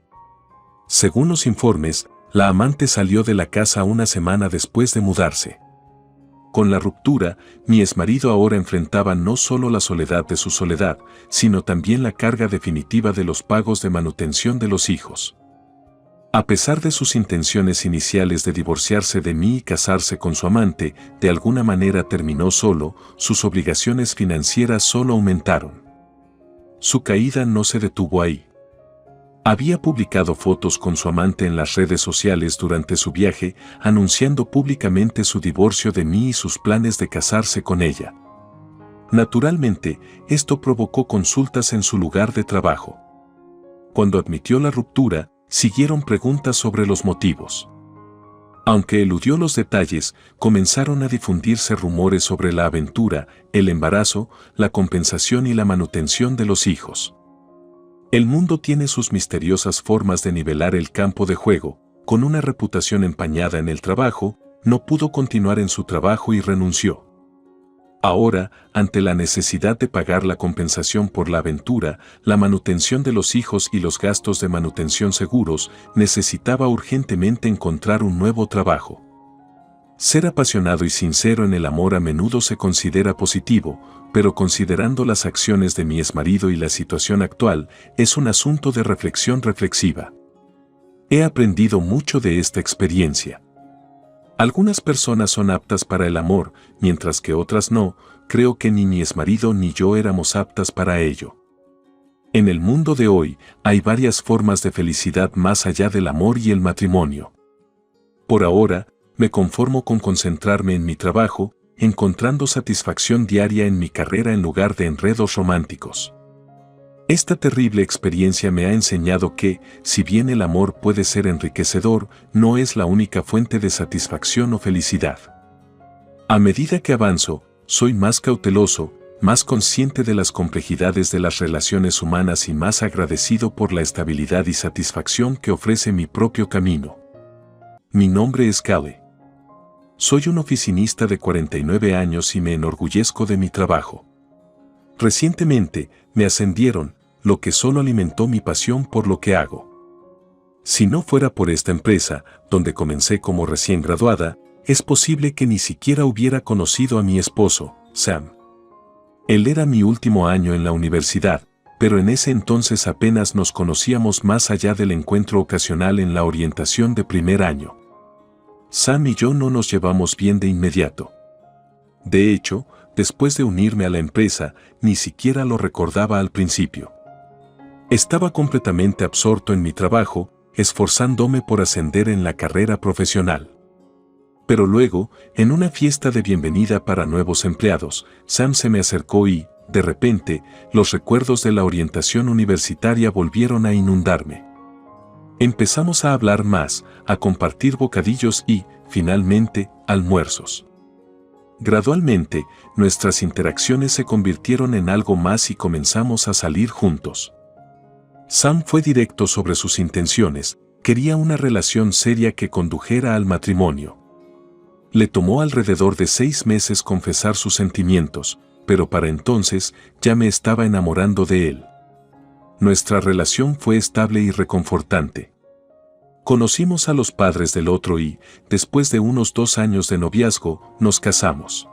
[SPEAKER 1] Según los informes, la amante salió de la casa una semana después de mudarse. Con la ruptura, mi exmarido ahora enfrentaba no solo la soledad de su soledad, sino también la carga definitiva de los pagos de manutención de los hijos. A pesar de sus intenciones iniciales de divorciarse de mí y casarse con su amante, de alguna manera terminó solo, sus obligaciones financieras solo aumentaron. Su caída no se detuvo ahí. Había publicado fotos con su amante en las redes sociales durante su viaje, anunciando públicamente su divorcio de mí y sus planes de casarse con ella. Naturalmente, esto provocó consultas en su lugar de trabajo. Cuando admitió la ruptura, siguieron preguntas sobre los motivos. Aunque eludió los detalles, comenzaron a difundirse rumores sobre la aventura, el embarazo, la compensación y la manutención de los hijos. El mundo tiene sus misteriosas formas de nivelar el campo de juego. Con una reputación empañada en el trabajo, no pudo continuar en su trabajo y renunció. Ahora, ante la necesidad de pagar la compensación por la aventura, la manutención de los hijos y los gastos de manutención seguros, necesitaba urgentemente encontrar un nuevo trabajo. Ser apasionado y sincero en el amor a menudo se considera positivo, pero considerando las acciones de mi exmarido y la situación actual, es un asunto de reflexión reflexiva. He aprendido mucho de esta experiencia. Algunas personas son aptas para el amor, mientras que otras no. Creo que ni mi exmarido ni yo éramos aptas para ello. En el mundo de hoy, hay varias formas de felicidad más allá del amor y el matrimonio. Por ahora, me conformo con concentrarme en mi trabajo, encontrando satisfacción diaria en mi carrera en lugar de enredos románticos. Esta terrible experiencia me ha enseñado que, si bien el amor puede ser enriquecedor, no es la única fuente de satisfacción o felicidad. A medida que avanzo, soy más cauteloso, más consciente de las complejidades de las relaciones humanas y más agradecido por la estabilidad y satisfacción que ofrece mi propio camino. Mi nombre es Cale. Soy un oficinista de 49 años y me enorgullezco de mi trabajo. Recientemente, me ascendieron, lo que solo alimentó mi pasión por lo que hago. Si no fuera por esta empresa, donde comencé como recién graduada, es posible que ni siquiera hubiera conocido a mi esposo, Sam. Él era mi último año en la universidad, pero en ese entonces apenas nos conocíamos más allá del encuentro ocasional en la orientación de primer año. Sam y yo no nos llevamos bien de inmediato. De hecho, después de unirme a la empresa, ni siquiera lo recordaba al principio. Estaba completamente absorto en mi trabajo, esforzándome por ascender en la carrera profesional. Pero luego, en una fiesta de bienvenida para nuevos empleados, Sam se me acercó y, de repente, los recuerdos de la orientación universitaria volvieron a inundarme. Empezamos a hablar más, a compartir bocadillos y, finalmente, almuerzos. Gradualmente, nuestras interacciones se convirtieron en algo más y comenzamos a salir juntos. Sam fue directo sobre sus intenciones, quería una relación seria que condujera al matrimonio. Le tomó alrededor de 6 meses confesar sus sentimientos, pero para entonces ya me estaba enamorando de él. Nuestra relación fue estable y reconfortante. Conocimos a los padres del otro y, después de unos 2 años de noviazgo, nos casamos.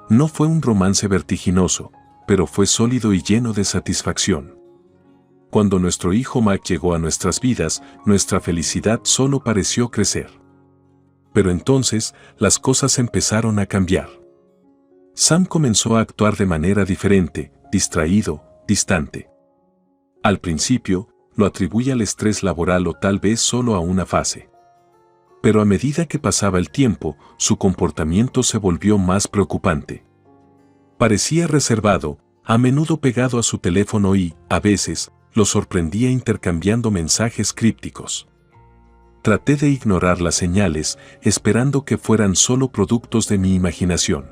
[SPEAKER 1] No fue un romance vertiginoso, pero fue sólido y lleno de satisfacción. Cuando nuestro hijo Mac llegó a nuestras vidas, nuestra felicidad solo pareció crecer. Pero entonces, las cosas empezaron a cambiar. Sam comenzó a actuar de manera diferente, distraído, distante. Al principio, lo atribuye al estrés laboral o tal vez solo a una fase. Pero a medida que pasaba el tiempo, su comportamiento se volvió más preocupante. Parecía reservado, a menudo pegado a su teléfono y, a veces, lo sorprendía intercambiando mensajes crípticos. Traté de ignorar las señales, esperando que fueran solo productos de mi imaginación.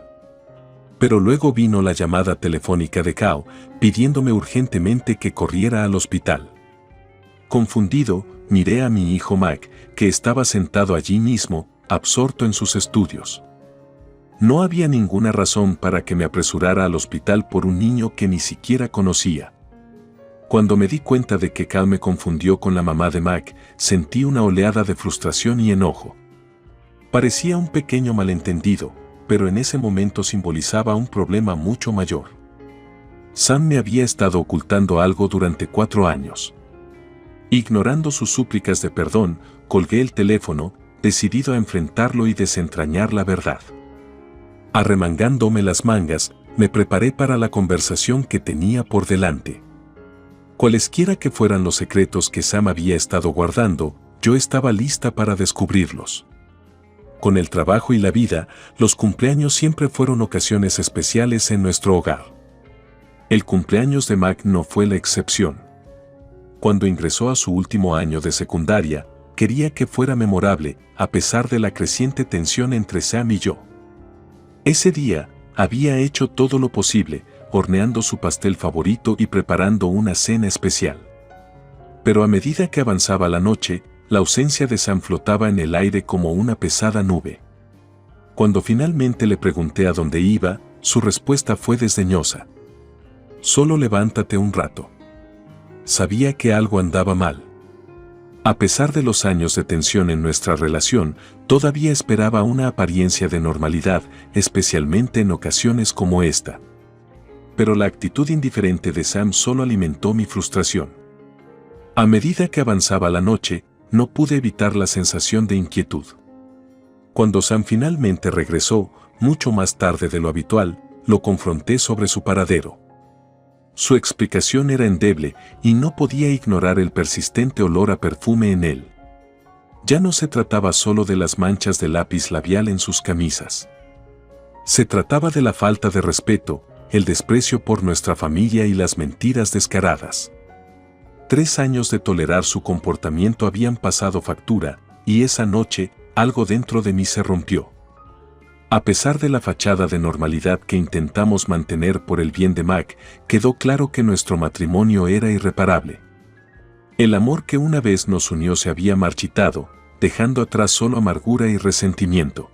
[SPEAKER 1] Pero luego vino la llamada telefónica de Kao, pidiéndome urgentemente que corriera al hospital. Confundido, miré a mi hijo Mac, que estaba sentado allí mismo, absorto en sus estudios. No había ninguna razón para que me apresurara al hospital por un niño que ni siquiera conocía. Cuando me di cuenta de que Cal me confundió con la mamá de Mac, sentí una oleada de frustración y enojo. Parecía un pequeño malentendido, pero en ese momento simbolizaba un problema mucho mayor. Sam me había estado ocultando algo durante 4 años. Ignorando sus súplicas de perdón, colgué el teléfono, decidido a enfrentarlo y desentrañar la verdad. Arremangándome las mangas, me preparé para la conversación que tenía por delante. Cualesquiera que fueran los secretos que Sam había estado guardando, yo estaba lista para descubrirlos. Con el trabajo y la vida, los cumpleaños siempre fueron ocasiones especiales en nuestro hogar. El cumpleaños de Mac no fue la excepción. Cuando ingresó a su último año de secundaria, quería que fuera memorable, a pesar de la creciente tensión entre Sam y yo. Ese día, había hecho todo lo posible, horneando su pastel favorito y preparando una cena especial. Pero a medida que avanzaba la noche, la ausencia de Sam flotaba en el aire como una pesada nube. Cuando finalmente le pregunté a dónde iba, Su respuesta fue desdeñosa. Solo levántate un rato. Sabía que algo andaba mal. A pesar de los años de tensión en nuestra relación, todavía esperaba una apariencia de normalidad, especialmente en ocasiones como esta. Pero la actitud indiferente de Sam solo alimentó mi frustración. A medida que avanzaba la noche, no pude evitar la sensación de inquietud. Cuando Sam finalmente regresó, mucho más tarde de lo habitual, lo confronté sobre su paradero. Su explicación era endeble y no podía ignorar el persistente olor a perfume en él. Ya no se trataba solo de las manchas de lápiz labial en sus camisas. Se trataba de la falta de respeto, el desprecio por nuestra familia y las mentiras descaradas. 3 años de tolerar su comportamiento habían pasado factura, y esa noche, algo dentro de mí se rompió. A pesar de la fachada de normalidad que intentamos mantener por el bien de Mac, quedó claro que nuestro matrimonio era irreparable. El amor que una vez nos unió se había marchitado, dejando atrás solo amargura y resentimiento.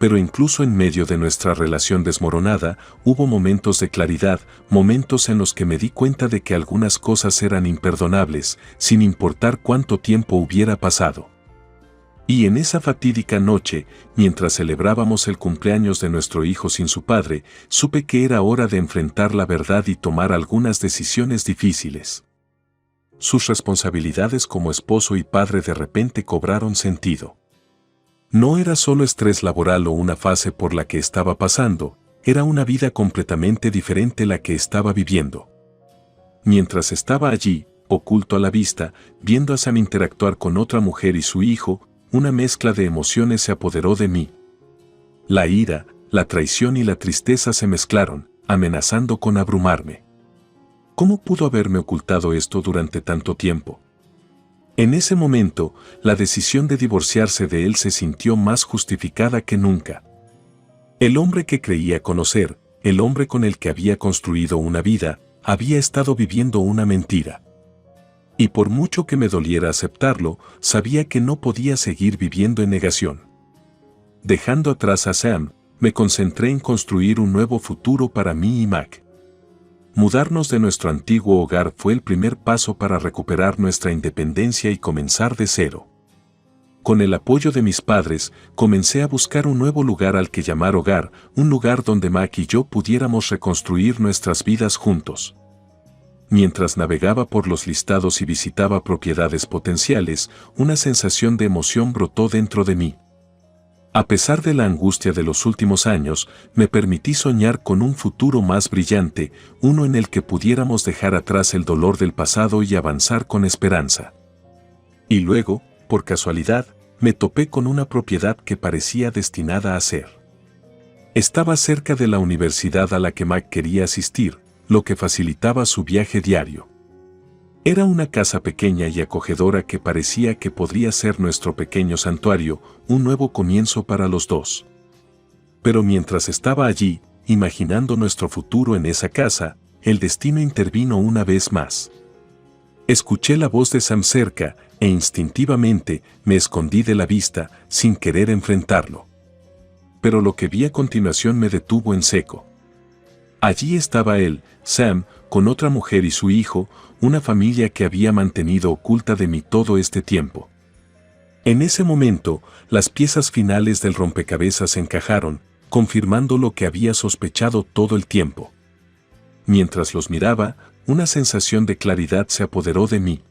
[SPEAKER 1] Pero incluso en medio de nuestra relación desmoronada, hubo momentos de claridad, momentos en los que me di cuenta de que algunas cosas eran imperdonables, sin importar cuánto tiempo hubiera pasado. Y en esa fatídica noche, mientras celebrábamos el cumpleaños de nuestro hijo sin su padre, supe que era hora de enfrentar la verdad y tomar algunas decisiones difíciles. Sus responsabilidades como esposo y padre de repente cobraron sentido. No era solo estrés laboral o una fase por la que estaba pasando, era una vida completamente diferente la que estaba viviendo. Mientras estaba allí, oculto a la vista, viendo a Sam interactuar con otra mujer y su hijo, una mezcla de emociones se apoderó de mí. La ira, la traición y la tristeza se mezclaron, amenazando con abrumarme. ¿Cómo pudo haberme ocultado esto durante tanto tiempo? En ese momento, la decisión de divorciarse de él se sintió más justificada que nunca. El hombre que creía conocer, el hombre con el que había construido una vida, había estado viviendo una mentira. Y por mucho que me doliera aceptarlo, sabía que no podía seguir viviendo en negación. Dejando atrás a Sam, me concentré en construir un nuevo futuro para mí y Mac. Mudarnos de nuestro antiguo hogar fue el primer paso para recuperar nuestra independencia y comenzar de cero. Con el apoyo de mis padres, comencé a buscar un nuevo lugar al que llamar hogar, un lugar donde Mac y yo pudiéramos reconstruir nuestras vidas juntos. Mientras navegaba por los listados y visitaba propiedades potenciales, una sensación de emoción brotó dentro de mí. A pesar de la angustia de los últimos años, me permití soñar con un futuro más brillante, uno en el que pudiéramos dejar atrás el dolor del pasado y avanzar con esperanza. Y luego, por casualidad, me topé con una propiedad que parecía destinada a ser. Estaba cerca de la universidad a la que Mac quería asistir, lo que facilitaba su viaje diario. Era una casa pequeña y acogedora que parecía que podría ser nuestro pequeño santuario, un nuevo comienzo para los dos. Pero mientras estaba allí, imaginando nuestro futuro en esa casa, el destino intervino una vez más. Escuché la voz de Sam cerca e instintivamente me escondí de la vista sin querer enfrentarlo. Pero lo que vi a continuación me detuvo en seco. Allí estaba él, Sam, con otra mujer y su hijo, una familia que había mantenido oculta de mí todo este tiempo. En ese momento, las piezas finales del rompecabezas encajaron, confirmando lo que había sospechado todo el tiempo. Mientras los miraba, una sensación de claridad se apoderó de mí.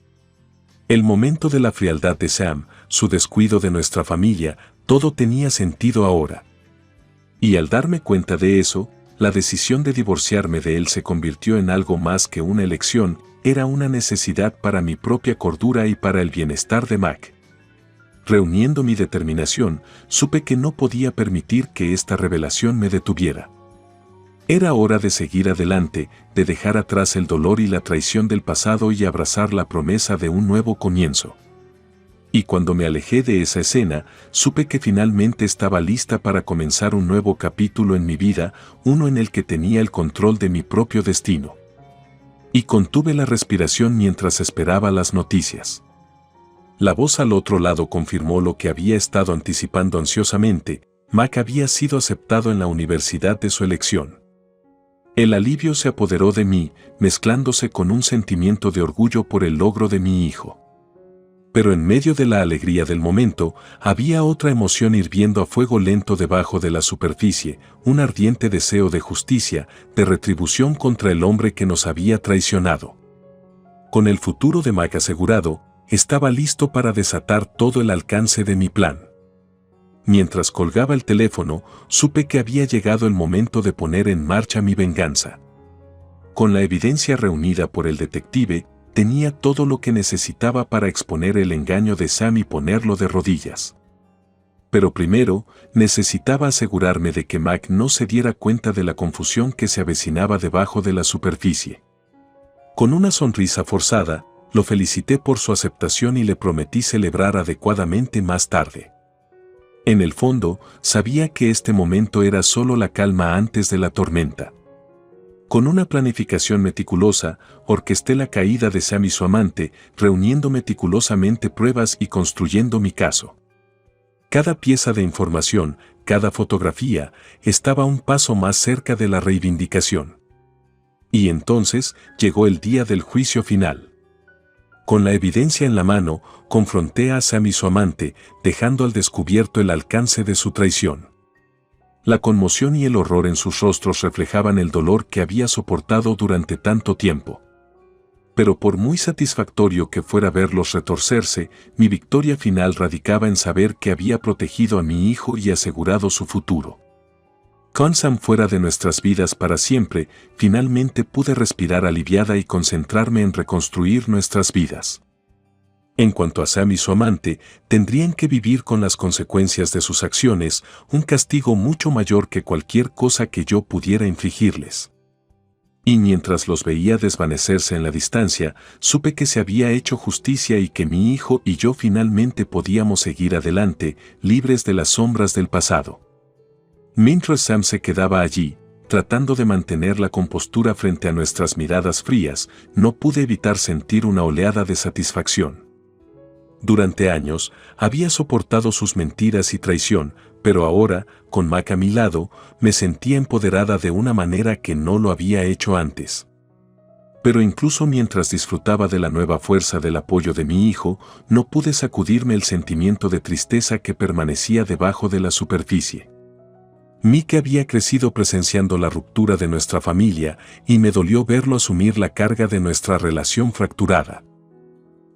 [SPEAKER 1] El momento de la frialdad de Sam, su descuido de nuestra familia, todo tenía sentido ahora. Y al darme cuenta de eso, la decisión de divorciarme de él se convirtió en algo más que una elección, era una necesidad para mi propia cordura y para el bienestar de Mac. Reuniendo mi determinación, supe que no podía permitir que esta revelación me detuviera. Era hora de seguir adelante, de dejar atrás el dolor y la traición del pasado y abrazar la promesa de un nuevo comienzo. Y cuando me alejé de esa escena, supe que finalmente estaba lista para comenzar un nuevo capítulo en mi vida, uno en el que tenía el control de mi propio destino. Y contuve la respiración mientras esperaba las noticias. La voz al otro lado confirmó lo que había estado anticipando ansiosamente, Mac había sido aceptado en la universidad de su elección. El alivio se apoderó de mí, mezclándose con un sentimiento de orgullo por el logro de mi hijo. Pero en medio de la alegría del momento, había otra emoción hirviendo a fuego lento debajo de la superficie, un ardiente deseo de justicia, de retribución contra el hombre que nos había traicionado. Con el futuro de Mac asegurado, estaba listo para desatar todo el alcance de mi plan. Mientras colgaba el teléfono, supe que había llegado el momento de poner en marcha mi venganza. Con la evidencia reunida por el detective, tenía todo lo que necesitaba para exponer el engaño de Sam y ponerlo de rodillas. Pero primero, necesitaba asegurarme de que Mac no se diera cuenta de la confusión que se avecinaba debajo de la superficie. Con una sonrisa forzada, lo felicité por su aceptación y le prometí celebrar adecuadamente más tarde. En el fondo, sabía que este momento era solo la calma antes de la tormenta. Con una planificación meticulosa, orquesté la caída de Sam y su amante, reuniendo meticulosamente pruebas y construyendo mi caso. Cada pieza de información, cada fotografía, estaba un paso más cerca de la reivindicación. Y entonces llegó el día del juicio final. Con la evidencia en la mano, confronté a Sam y su amante, dejando al descubierto el alcance de su traición. La conmoción y el horror en sus rostros reflejaban el dolor que había soportado durante tanto tiempo. Pero por muy satisfactorio que fuera verlos retorcerse, mi victoria final radicaba en saber que había protegido a mi hijo y asegurado su futuro. Con Sam fuera de nuestras vidas para siempre, finalmente pude respirar aliviada y concentrarme en reconstruir nuestras vidas. En cuanto a Sam y su amante, tendrían que vivir con las consecuencias de sus acciones, un castigo mucho mayor que cualquier cosa que yo pudiera infligirles. Y mientras los veía desvanecerse en la distancia, supe que se había hecho justicia y que mi hijo y yo finalmente podíamos seguir adelante, libres de las sombras del pasado. Mientras Sam se quedaba allí, tratando de mantener la compostura frente a nuestras miradas frías, no pude evitar sentir una oleada de satisfacción. Durante años, había soportado sus mentiras y traición, pero ahora, con Mac a mi lado, me sentía empoderada de una manera que no lo había hecho antes. Pero incluso mientras disfrutaba de la nueva fuerza del apoyo de mi hijo, no pude sacudirme el sentimiento de tristeza que permanecía debajo de la superficie. Mick había crecido presenciando la ruptura de nuestra familia y me dolió verlo asumir la carga de nuestra relación fracturada.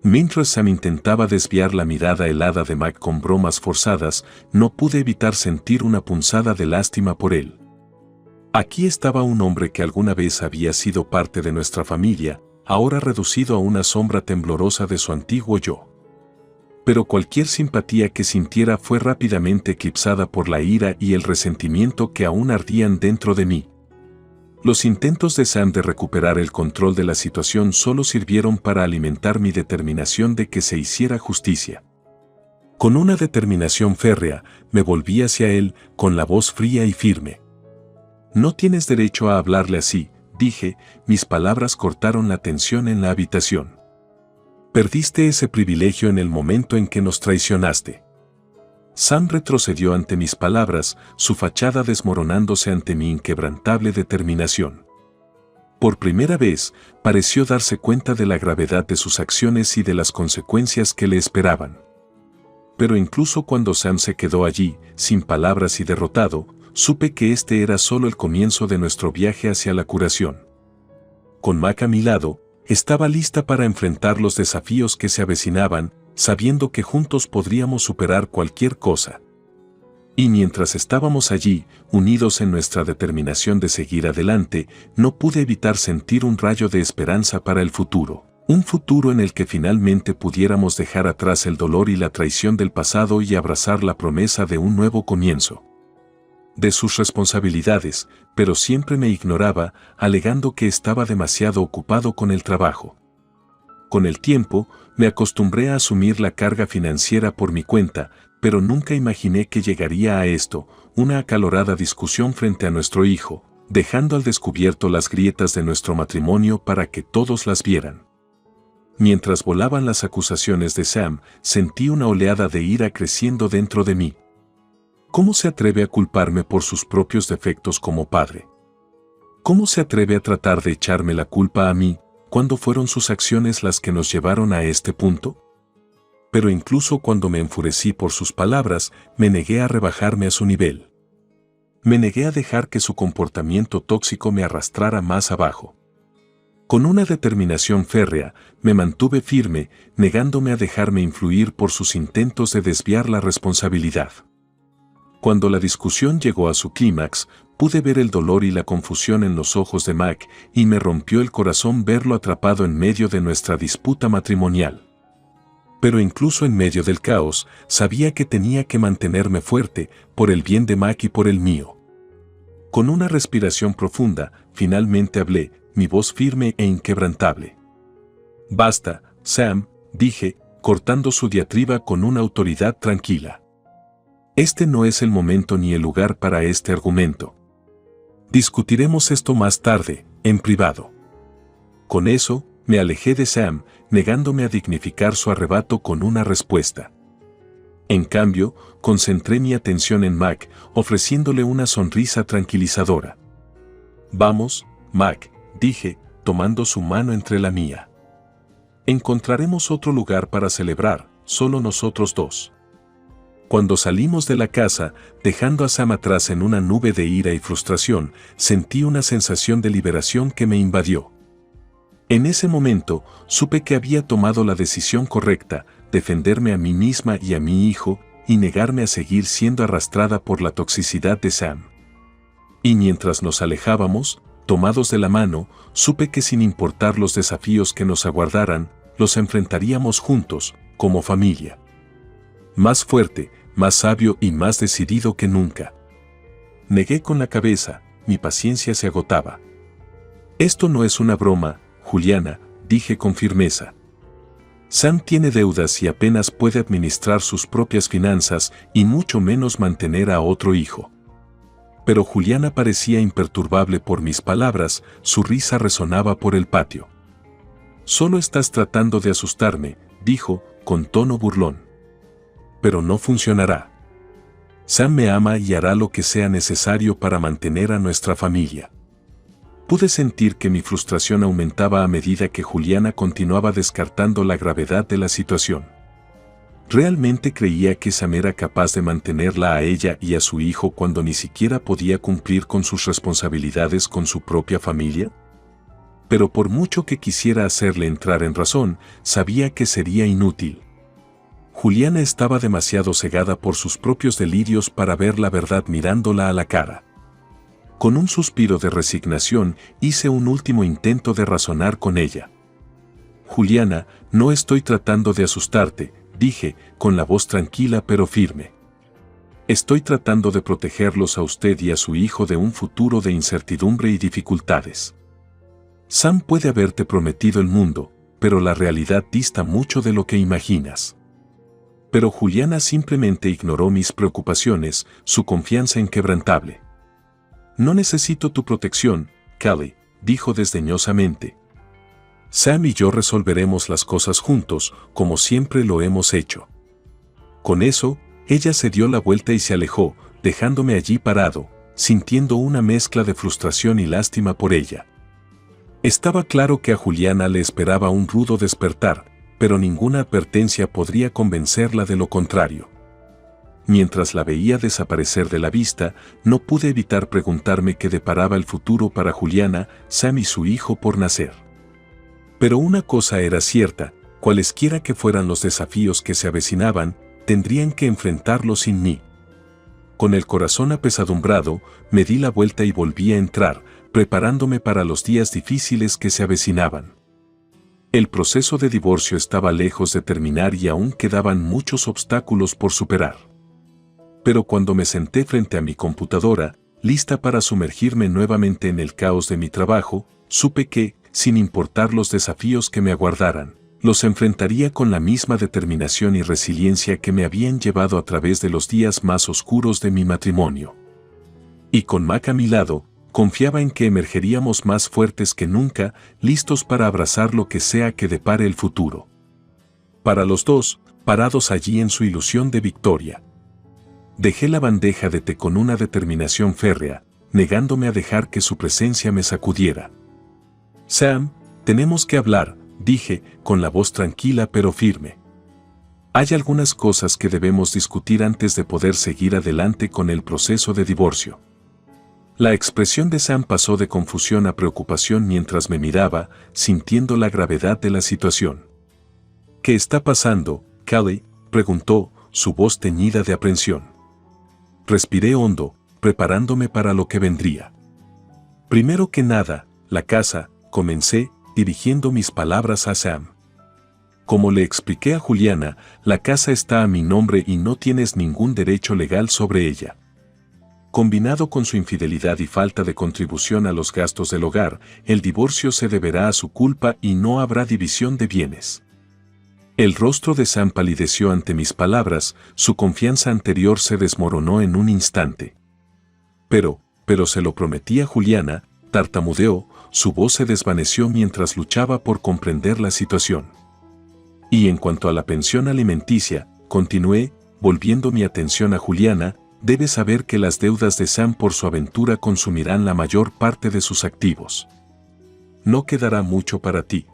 [SPEAKER 1] Mientras Sam intentaba desviar la mirada helada de Mac con bromas forzadas, no pude evitar sentir una punzada de lástima por él. Aquí estaba un hombre que alguna vez había sido parte de nuestra familia, ahora reducido a una sombra temblorosa de su antiguo yo. Pero cualquier simpatía que sintiera fue rápidamente eclipsada por la ira y el resentimiento que aún ardían dentro de mí. Los intentos de Sam de recuperar el control de la situación solo sirvieron para alimentar mi determinación de que se hiciera justicia. Con una determinación férrea, me volví hacia él, con la voz fría y firme. «No tienes derecho a hablarle así», dije, mis palabras cortaron la tensión en la habitación. Perdiste ese privilegio en el momento en que nos traicionaste. Sam retrocedió ante mis palabras, su fachada desmoronándose ante mi inquebrantable determinación. Por primera vez, pareció darse cuenta de la gravedad de sus acciones y de las consecuencias que le esperaban. Pero incluso cuando Sam se quedó allí, sin palabras y derrotado, supe que este era solo el comienzo de nuestro viaje hacia la curación. Con Mac a mi lado, estaba lista para enfrentar los desafíos que se avecinaban, sabiendo que juntos podríamos superar cualquier cosa. Y mientras estábamos allí, unidos en nuestra determinación de seguir adelante, no pude evitar sentir un rayo de esperanza para el futuro. Un futuro en el que finalmente pudiéramos dejar atrás el dolor y la traición del pasado y abrazar la promesa de un nuevo comienzo. De sus responsabilidades, pero siempre me ignoraba, alegando que estaba demasiado ocupado con el trabajo. Con el tiempo, me acostumbré a asumir la carga financiera por mi cuenta, pero nunca imaginé que llegaría a esto, una acalorada discusión frente a nuestro hijo, dejando al descubierto las grietas de nuestro matrimonio para que todos las vieran. Mientras volaban las acusaciones de Sam, sentí una oleada de ira creciendo dentro de mí. ¿Cómo se atreve a culparme por sus propios defectos como padre? ¿Cómo se atreve a tratar de echarme la culpa a mí, cuando fueron sus acciones las que nos llevaron a este punto? Pero incluso cuando me enfurecí por sus palabras, me negué a rebajarme a su nivel. Me negué a dejar que su comportamiento tóxico me arrastrara más abajo. Con una determinación férrea, me mantuve firme, negándome a dejarme influir por sus intentos de desviar la responsabilidad. Cuando la discusión llegó a su clímax, pude ver el dolor y la confusión en los ojos de Mac y me rompió el corazón verlo atrapado en medio de nuestra disputa matrimonial. Pero incluso en medio del caos, sabía que tenía que mantenerme fuerte, por el bien de Mac y por el mío. Con una respiración profunda, finalmente hablé, mi voz firme e inquebrantable. «Basta, Sam», dije, cortando su diatriba con una autoridad tranquila. «Este no es el momento ni el lugar para este argumento. Discutiremos esto más tarde, en privado». Con eso, me alejé de Sam, negándome a dignificar su arrebato con una respuesta. En cambio, concentré mi atención en Mac, ofreciéndole una sonrisa tranquilizadora. «Vamos, Mac», dije, tomando su mano entre la mía. «Encontraremos otro lugar para celebrar, solo nosotros dos». Cuando salimos de la casa, dejando a Sam atrás en una nube de ira y frustración, sentí una sensación de liberación que me invadió. En ese momento, supe que había tomado la decisión correcta, defenderme a mí misma y a mi hijo, y negarme a seguir siendo arrastrada por la toxicidad de Sam. Y mientras nos alejábamos, tomados de la mano, supe que sin importar los desafíos que nos aguardaran, los enfrentaríamos juntos, como familia. Más fuerte, más sabio y más decidido que nunca. Negué con la cabeza, mi paciencia se agotaba. «Esto no es una broma, Juliana», dije con firmeza. «Sam tiene deudas y apenas puede administrar sus propias finanzas y mucho menos mantener a otro hijo». Pero Juliana parecía imperturbable por mis palabras, su risa resonaba por el patio. «Solo estás tratando de asustarme», dijo, con tono burlón. «Pero no funcionará. Sam me ama y hará lo que sea necesario para mantener a nuestra familia». Pude sentir que mi frustración aumentaba a medida que Juliana continuaba descartando la gravedad de la situación. ¿Realmente creía que Sam era capaz de mantenerla a ella y a su hijo cuando ni siquiera podía cumplir con sus responsabilidades con su propia familia? Pero por mucho que quisiera hacerle entrar en razón, sabía que sería inútil. Juliana estaba demasiado cegada por sus propios delirios para ver la verdad mirándola a la cara. Con un suspiro de resignación, hice un último intento de razonar con ella. «Juliana, no estoy tratando de asustarte», dije, con la voz tranquila pero firme. «Estoy tratando de protegerlos a usted y a su hijo de un futuro de incertidumbre y dificultades. Sam puede haberte prometido el mundo, pero la realidad dista mucho de lo que imaginas». Pero Juliana simplemente ignoró mis preocupaciones, su confianza inquebrantable. «No necesito tu protección, Callie», dijo desdeñosamente. «Sam y yo resolveremos las cosas juntos, como siempre lo hemos hecho». Con eso, ella se dio la vuelta y se alejó, dejándome allí parado, sintiendo una mezcla de frustración y lástima por ella. Estaba claro que a Juliana le esperaba un rudo despertar, pero ninguna advertencia podría convencerla de lo contrario. Mientras la veía desaparecer de la vista, no pude evitar preguntarme qué deparaba el futuro para Juliana, Sam y su hijo por nacer. Pero una cosa era cierta, cualesquiera que fueran los desafíos que se avecinaban, tendrían que enfrentarlos sin mí. Con el corazón apesadumbrado, me di la vuelta y volví a entrar, preparándome para los días difíciles que se avecinaban. El proceso de divorcio estaba lejos de terminar y aún quedaban muchos obstáculos por superar. Pero cuando me senté frente a mi computadora, lista para sumergirme nuevamente en el caos de mi trabajo, supe que, sin importar los desafíos que me aguardaran, los enfrentaría con la misma determinación y resiliencia que me habían llevado a través de los días más oscuros de mi matrimonio. Y con Mac a mi lado, confiaba en que emergeríamos más fuertes que nunca, listos para abrazar lo que sea que depare el futuro. Para los dos, parados allí en su ilusión de victoria. Dejé la bandeja de té con una determinación férrea, negándome a dejar que su presencia me sacudiera. Sam, tenemos que hablar, dije, con la voz tranquila pero firme. Hay algunas cosas que debemos discutir antes de poder seguir adelante con el proceso de divorcio. La expresión de Sam pasó de confusión a preocupación mientras me miraba, sintiendo la gravedad de la situación. ¿Qué está pasando, Callie?, preguntó, su voz teñida de aprensión. Respiré hondo, preparándome para lo que vendría. Primero que nada, la casa, comencé, dirigiendo mis palabras a Sam. Como le expliqué a Juliana, la casa está a mi nombre y no tienes ningún derecho legal sobre ella. Combinado con su infidelidad y falta de contribución a los gastos del hogar, el divorcio se deberá a su culpa y no habrá división de bienes. El rostro de Sam palideció ante mis palabras, su confianza anterior se desmoronó en un instante. Pero se lo prometí a Juliana, tartamudeó, su voz se desvaneció mientras luchaba por comprender la situación. Y en cuanto a la pensión alimenticia, continué, volviendo mi atención a Juliana, debes saber que las deudas de Sam por su aventura consumirán la mayor parte de sus activos. No quedará mucho para ti.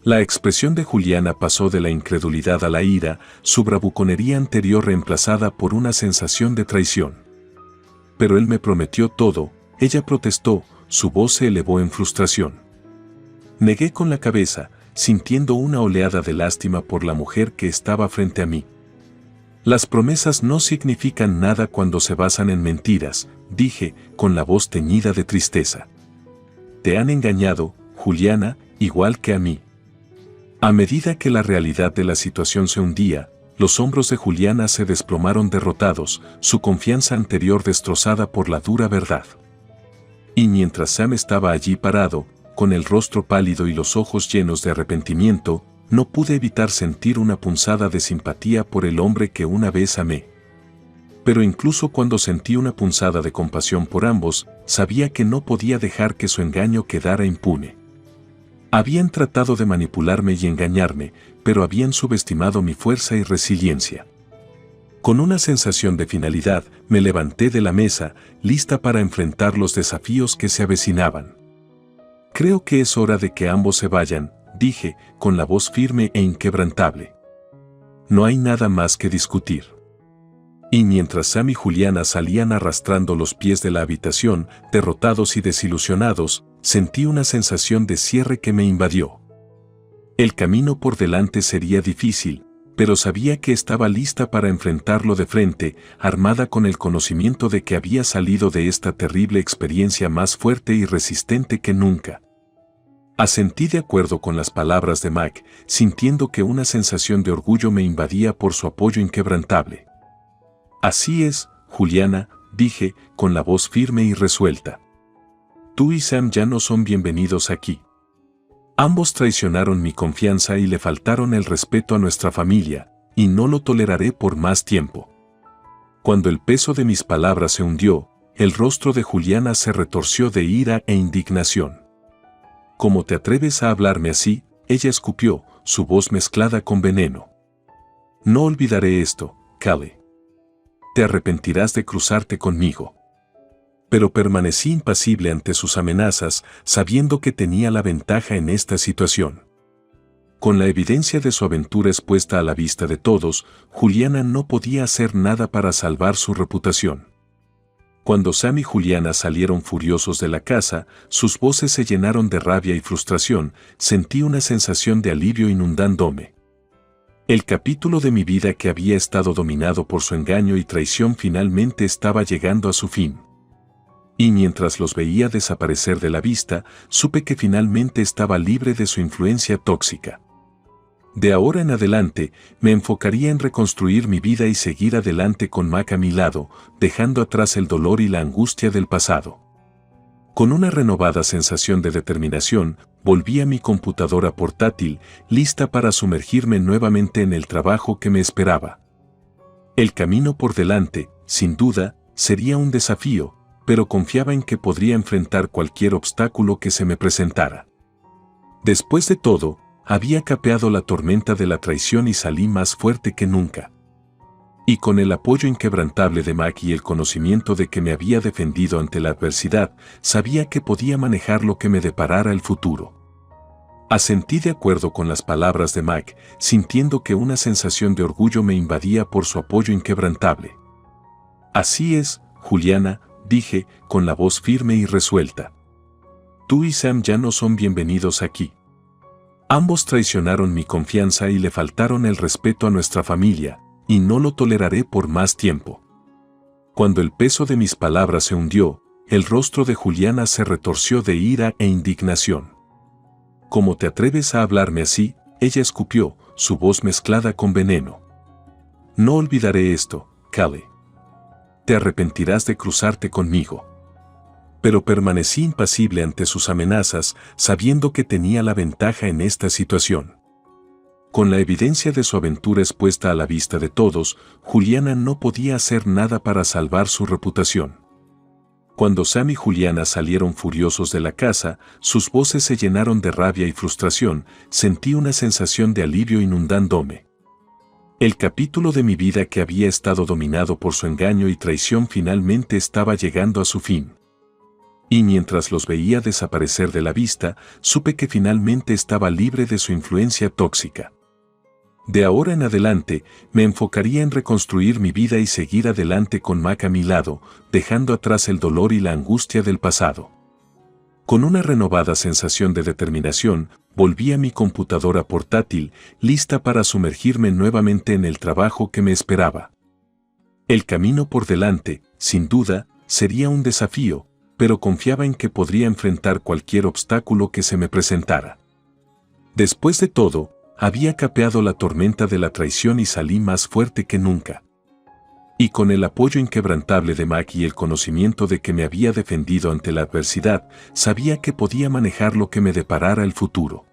[SPEAKER 1] La expresión de Juliana pasó de la incredulidad a la ira, su bravuconería anterior reemplazada por una sensación de traición. Pero él me prometió todo, ella protestó, su voz se elevó en frustración. Negué con la cabeza, sintiendo una oleada de lástima por la mujer que estaba frente a mí. Las promesas no significan nada cuando se basan en mentiras, dije, con la voz teñida de tristeza. Te han engañado, Juliana, igual que a mí. A medida que la realidad de la situación se hundía, los hombros de Juliana se desplomaron derrotados, su confianza anterior destrozada por la dura verdad. Y mientras Sam estaba allí parado, con el rostro pálido y los ojos llenos de arrepentimiento, no pude evitar sentir una punzada de simpatía por el hombre que una vez amé. Pero incluso cuando sentí una punzada de compasión por ambos, sabía que no podía dejar que su engaño quedara impune. Habían tratado de manipularme y engañarme, pero habían subestimado mi fuerza y resiliencia. Con una sensación de finalidad, me levanté de la mesa, lista para enfrentar los desafíos que se avecinaban. Creo que es hora de que ambos se vayan, dije, con la voz firme e inquebrantable. No hay nada más que discutir. Y mientras Sam y Juliana salían arrastrando los pies de la habitación, derrotados y desilusionados, sentí una sensación de cierre que me invadió. El camino por delante sería difícil, pero sabía que estaba lista para enfrentarlo de frente, armada con el conocimiento de que había salido de esta terrible experiencia más fuerte y resistente que nunca. Asentí de acuerdo con las palabras de Mac, sintiendo que una sensación de orgullo me invadía por su apoyo inquebrantable. Así es, Juliana, dije, con la voz firme y resuelta. Tú y Sam ya no son bienvenidos aquí. Ambos traicionaron mi confianza y le faltaron el respeto a nuestra familia, y no lo toleraré por más tiempo. Cuando el peso de mis palabras se hundió, el rostro de Juliana se retorció de ira e indignación. ¿Cómo te atreves a hablarme así?, ella escupió, su voz mezclada con veneno. No olvidaré esto, Callie. Te arrepentirás de cruzarte conmigo. Pero permanecí impasible ante sus amenazas, sabiendo que tenía la ventaja en esta situación. Con la evidencia de su aventura expuesta a la vista de todos, Juliana no podía hacer nada para salvar su reputación. Cuando Sam y Juliana salieron furiosos de la casa, sus voces se llenaron de rabia y frustración, sentí una sensación de alivio inundándome. El capítulo de mi vida que había estado dominado por su engaño y traición finalmente estaba llegando a su fin. Y mientras los veía desaparecer de la vista, supe que finalmente estaba libre de su influencia tóxica. De ahora en adelante, me enfocaría en reconstruir mi vida y seguir adelante con Mac a mi lado, dejando atrás el dolor y la angustia del pasado. Con una renovada sensación de determinación, volví a mi computadora portátil, lista para sumergirme nuevamente en el trabajo que me esperaba. El camino por delante, sin duda, sería un desafío, pero confiaba en que podría enfrentar cualquier obstáculo que se me presentara. Después de todo, había capeado la tormenta de la traición y salí más fuerte que nunca. Y con el apoyo inquebrantable de Mac y el conocimiento de que me había defendido ante la adversidad, sabía que podía manejar lo que me deparara el futuro. Asentí de acuerdo con las palabras de Mac, sintiendo que una sensación de orgullo me invadía por su apoyo inquebrantable. Así es, Juliana, dije, con la voz firme y resuelta. Tú y Sam ya no son bienvenidos aquí. Ambos traicionaron mi confianza y le faltaron el respeto a nuestra familia, y no lo toleraré por más tiempo. Cuando el peso de mis palabras se hundió, el rostro de Juliana se retorció de ira e indignación. ¿Cómo te atreves a hablarme así?, ella escupió, su voz mezclada con veneno. No olvidaré esto, Callie. Te arrepentirás de cruzarte conmigo. Pero permanecí impasible ante sus amenazas, sabiendo que tenía la ventaja en esta situación. Con la evidencia de su aventura expuesta a la vista de todos, Juliana no podía hacer nada para salvar su reputación. Cuando Sam y Juliana salieron furiosos de la casa, sus voces se llenaron de rabia y frustración, sentí una sensación de alivio inundándome. El capítulo de mi vida que había estado dominado por su engaño y traición finalmente estaba llegando a su fin. Y mientras los veía desaparecer de la vista, supe que finalmente estaba libre de su influencia tóxica. De ahora en adelante, me enfocaría en reconstruir mi vida y seguir adelante con Mac a mi lado, dejando atrás el dolor y la angustia del pasado. Con una renovada sensación de determinación, volví a mi computadora portátil, lista para sumergirme nuevamente en el trabajo que me esperaba. El camino por delante, sin duda, sería un desafío, pero confiaba en que podría enfrentar cualquier obstáculo que se me presentara. Después de todo, había capeado la tormenta de la traición y salí más fuerte que nunca. Y con el apoyo inquebrantable de Mac y el conocimiento de que me había defendido ante la adversidad, sabía que podía manejar lo que me deparara el futuro.